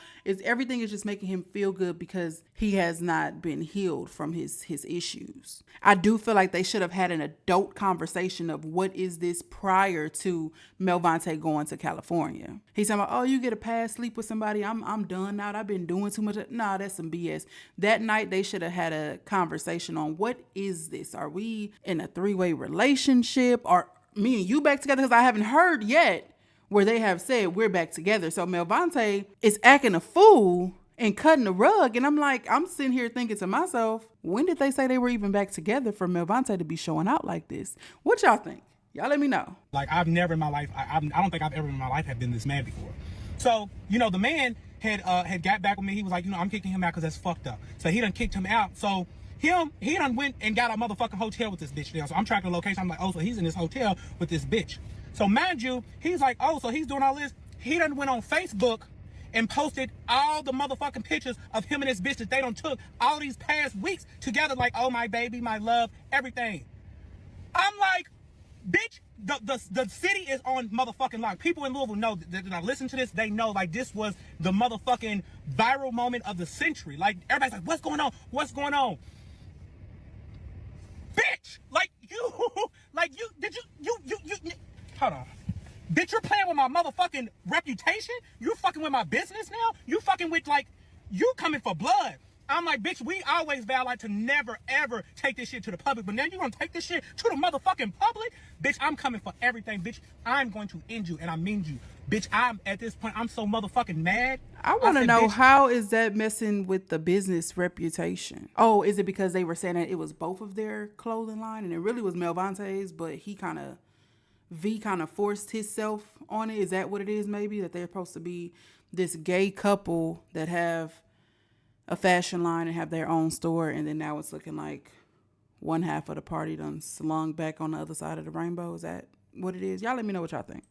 Everything is just making him feel good because he has not been healed from his issues. I do feel like they should have had an adult conversation of what is this prior to Melvontae going to California. He's talking about, oh, you get a past sleep with somebody. I'm done now. I've been doing too much. Nah, that's some BS. That night, they should have had a conversation on what is this? Are we in a three-way relationship? Or me and you back together? Because I haven't heard yet where they have said we're back together. So Melvontae is acting a fool and cutting the rug. And I'm like, I'm sitting here thinking to myself, when did they say they were even back together for Melvontae to be showing out like this? What y'all think? Y'all let me know. Like, I've never in my life, I don't think I've ever in my life have been this mad before. So, you know, the man had got back with me. He was like, you know, I'm kicking him out because that's fucked up. So he done kicked him out. So he done went and got a motherfucking hotel with this bitch there. So I'm tracking the location. I'm like, oh, so he's in this hotel with this bitch. So mind you, he's like, oh, so he's doing all this. He done went on Facebook and posted all the motherfucking pictures of him and his bitch that they done took all these past weeks together, like, oh, my baby, my love, everything. I'm like, bitch, the city is on motherfucking lock. People in Louisville know that I listen to this. They know, like, this was the motherfucking viral moment of the century. Like, everybody's like, what's going on? What's going on? Bitch, like, hold on. Bitch, you're playing with my motherfucking reputation? You fucking with my business now? You fucking with, like, you coming for blood. I'm like, bitch, we always vow like to never, ever take this shit to the public. But now you gonna take this shit to the motherfucking public? Bitch, I'm coming for everything. Bitch, I'm going to end you, and I mean you. Bitch, at this point, I'm so motherfucking mad. I want to know, bitch, how is that messing with the business reputation? Oh, is it because they were saying that it was both of their clothing line, and it really was Melvontae's, but he kind of forced himself on it? Is that what it is, maybe? That they're supposed to be this gay couple that have a fashion line and have their own store, and then now it's looking like one half of the party done slung back on the other side of the rainbow. Is that what it is? Y'all let me know what y'all think.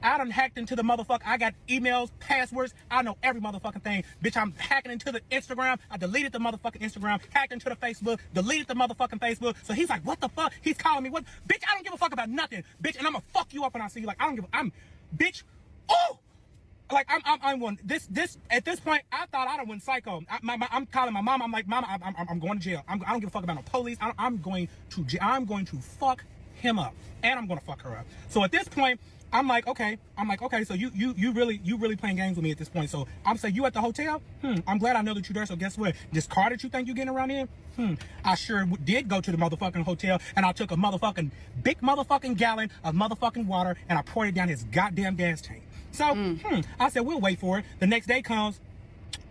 I done hacked into the motherfucker. I got emails, passwords. I know every motherfucking thing. Bitch, I'm hacking into the Instagram. I deleted the motherfucking Instagram, hacked into the Facebook, deleted the motherfucking Facebook. So he's like, what the fuck? He's calling me. What? Bitch, I don't give a fuck about nothing. Bitch, and I'm gonna fuck you up when I see you. Like, bitch, oh! Like, I'm one. This at this point, I thought I done went psycho. I'm calling my mom. I'm like, Mama, I'm going to jail. I don't give a fuck about no police. I'm going to fuck him up, and I'm going to fuck her up. So at this point, I'm like, okay. So you really playing games with me at this point. So I'm saying, you at the hotel? I'm glad I know that you're there. So guess what? This car that you think you're getting around in? I sure did go to the motherfucking hotel, and I took a motherfucking big motherfucking gallon of motherfucking water, and I poured it down his goddamn gas tank. So, I said, we'll wait for it. The next day comes,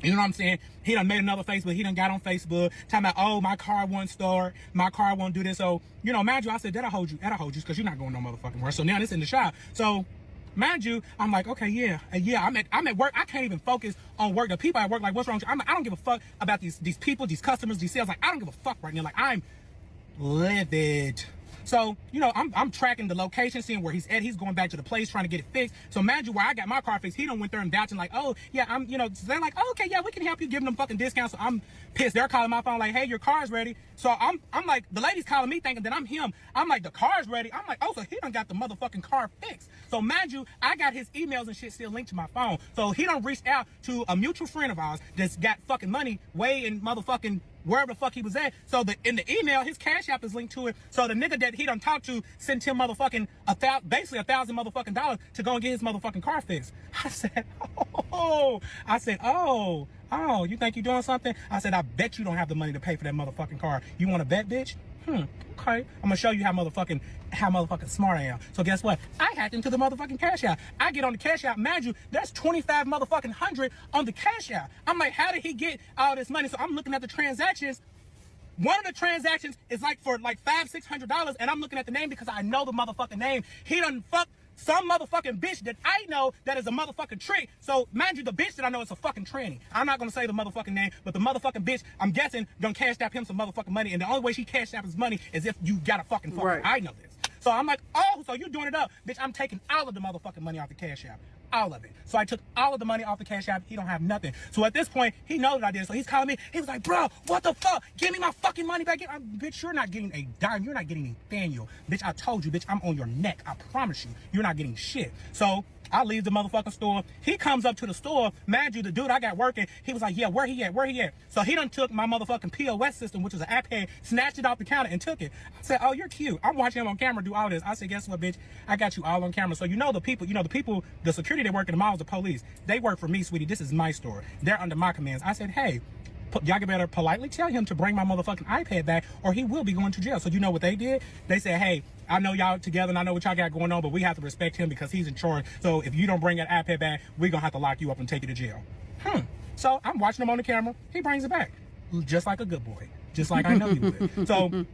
you know what I'm saying? He done made another Facebook. He done got on Facebook talking about, oh, my car won't start. My car won't do this. So, you know, mind you, I said, that'll hold you because you're not going no motherfucking work. So now this in the shop. So, mind you, I'm like, okay, yeah, I'm at work. I can't even focus on work. The people at work, like, what's wrong with you? I don't give a fuck about these people, these customers, these sales. Like, I don't give a fuck right now. Like, I'm livid. So, you know, I'm tracking the location, seeing where he's at. He's going back to the place, trying to get it fixed. So, imagine where I got my car fixed. He done went there and vouching like, oh, yeah, you know, so they're like, oh, okay, yeah, we can help you, giving them fucking discounts. So, I'm pissed. They're calling my phone like, hey, your car's ready. So, I'm like, the lady's calling me thinking that I'm him. I'm like, the car's ready. I'm like, oh, so he done got the motherfucking car fixed. So, mind you, I got his emails and shit still linked to my phone. So, he done reached out to a mutual friend of ours that's got fucking money way in motherfucking wherever the fuck he was at. So in the email, his Cash App is linked to it. So the nigga that he done talked to sent him motherfucking basically $1,000 motherfucking dollars to go and get his motherfucking car fixed. I said, oh, you think you doing something? I said, I bet you don't have the money to pay for that motherfucking car. You want to bet, bitch? Okay. I'm gonna show you how motherfucking smart I am. So guess what? I hacked into the motherfucking Cash App. I get on the Cash App. Mind you, there's 25 motherfucking hundred on the Cash App. I'm like, how did he get all this money? So I'm looking at the transactions. One of the transactions is like for like $500-600, and I'm looking at the name because I know the motherfucking name. He done fucked some motherfucking bitch that I know that is a motherfucking trick. So, mind you, the bitch that I know is a fucking tranny. I'm not gonna say the motherfucking name, but the motherfucking bitch, I'm guessing, done cashed out him some motherfucking money, and the only way she cashed out his money is if you got a fucking phone. Right. I know this. So I'm like, oh, so you doing it up. Bitch, I'm taking all of the motherfucking money off the Cash App. All of it. So I took all of the money off the Cash App. He don't have nothing. So at this point, he knows that I did. So he's calling me. He was like, bro, what the fuck? Give me my fucking money back. Bitch, you're not getting a dime. You're not getting Nathaniel. Bitch, I told you, bitch, I'm on your neck. I promise you. You're not getting shit. So I leave the motherfucking store. He comes up to the store. Mind you, the dude I got working, he was like, yeah, where he at? So he done took my motherfucking POS system, which is an app head, snatched it off the counter and took it. I said, oh, you're cute. I'm watching him on camera do all this. I said, guess what, bitch? I got you all on camera. So the people, the security that work in the mall is the police. They work for me, sweetie. This is my store. They're under my commands. I said, hey, y'all better politely tell him to bring my motherfucking iPad back, or he will be going to jail. So you know what they did? They said, hey, I know y'all together and I know what y'all got going on, but we have to respect him because he's in charge. So if you don't bring that iPad back, we're gonna have to lock you up and take you to jail. So I'm watching him on the camera. He brings it back, just like a good boy, just like I know he would. So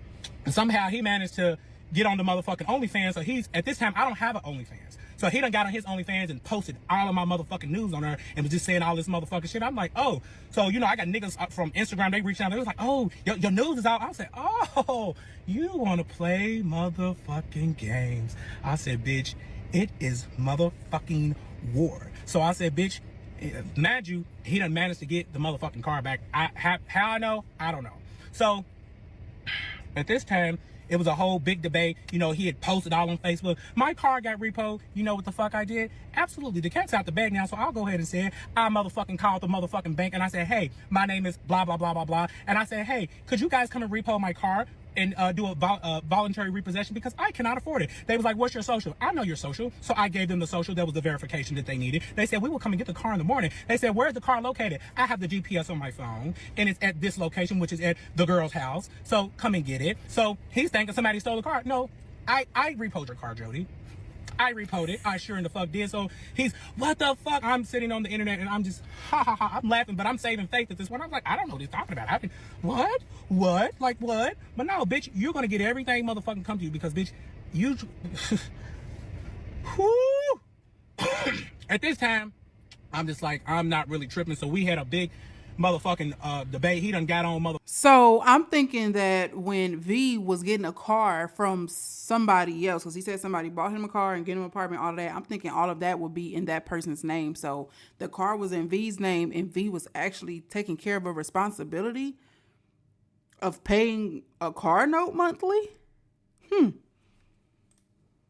somehow he managed to get on the motherfucking OnlyFans. So he's, at this time, I don't have an OnlyFans. So he done got on his OnlyFans and posted all of my motherfucking news on there and was just saying all this motherfucking shit. I'm like, oh. So, you know, I got niggas from Instagram, they reached out, they was like, oh, your news is out. I said, oh, you want to play motherfucking games. I said, bitch, it is motherfucking war. So I said, bitch, mind you, he done managed to get the motherfucking car back. How I know? I don't know. So at this time, it was a whole big debate. You know, he had posted all on Facebook. My car got repoed. You know what the fuck I did? Absolutely. The cat's out the bag now, so I'll go ahead and say it. I motherfucking called the motherfucking bank and I said, hey, my name is blah, blah, blah, blah, blah. And I said, hey, could you guys come and repo my car and do a voluntary repossession because I cannot afford it. They was like, what's your social? I know your social. So I gave them the social. That was the verification that they needed. They said, we will come and get the car in the morning. They said, where's the car located? I have the GPS on my phone and it's at this location, which is at the girl's house. So come and get it. So he's thinking somebody stole the car. No, I repoed your car, Jody. I repoed it. I sure in the fuck did. So he's, what the fuck? I'm sitting on the internet and I'm just, ha ha ha. I'm laughing, but I'm saving faith at this one. I'm like, I don't know what he's talking about. I mean, what? What? Like what? But no, bitch, you're going to get everything motherfucking come to you because, bitch, you, at this time, I'm just like, I'm not really tripping. So we had a big motherfucking debate. He done got on mother. So I'm thinking that when V was getting a car from somebody else, because he said somebody bought him a car and get him an apartment, all of that, I'm thinking all of that would be in that person's name. So the car was in V's name and V was actually taking care of a responsibility of paying a car note monthly.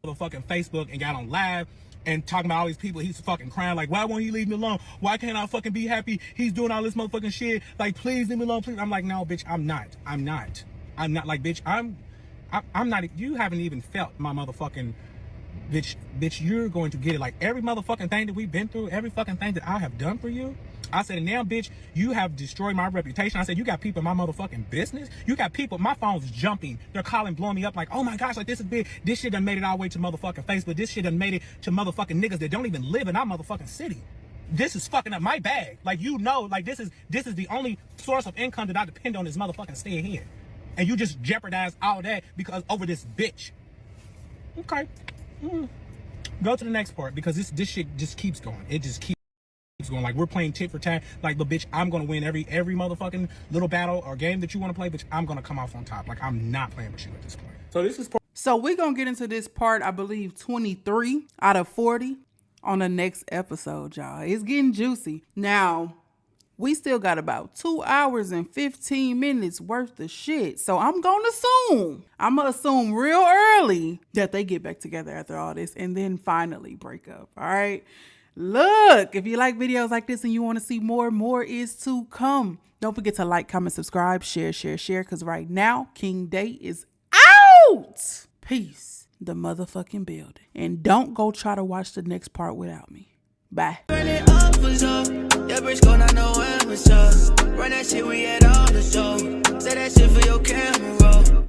Motherfucking Facebook and got on live and talking about all these people. He's fucking crying like, why won't he leave me alone? Why can't I fucking be happy? He's doing all this motherfucking shit. Like, please leave me alone, please. I'm like, no, bitch, I'm not like, bitch, I'm not, you haven't even felt my motherfucking, bitch, you're going to get it. Like every motherfucking thing that we've been through, every fucking thing that I have done for you. I said, now, bitch, you have destroyed my reputation. I said, you got people in my motherfucking business. You got people, my phone's jumping. They're calling, blowing me up like, oh my gosh, like this is big. This shit done made it all the way to motherfucking Facebook. This shit done made it to motherfucking niggas that don't even live in our motherfucking city. This is fucking up my bag. Like, you know, like this is the only source of income that I depend on is motherfucking staying here. And you just jeopardize all that because over this bitch. Okay. Go to the next part because this shit just keeps going. It just keeps going. Like, we're playing tit for tat. Like, but bitch, I'm gonna win every motherfucking little battle or game that you want to play. Bitch, I'm gonna come off on top. Like, I'm not playing with you at this point. So this is So we're gonna get into this part, I believe 23 out of 40 on the next episode, y'all. It's getting juicy. Now, we still got about 2 hours and 15 minutes worth of shit. So I'm gonna assume real early that they get back together after all this and then finally break up. All right. Look, if you like videos like this and you want to see more is to come. Don't forget to like, comment, subscribe, share, because right now, King Day is out. Peace, the motherfucking building. And don't go try to watch the next part without me. Bye. Run it up was up. JBRISKO, not know when was up. Run that shit, we had all the show. Say that shit for your camera roll.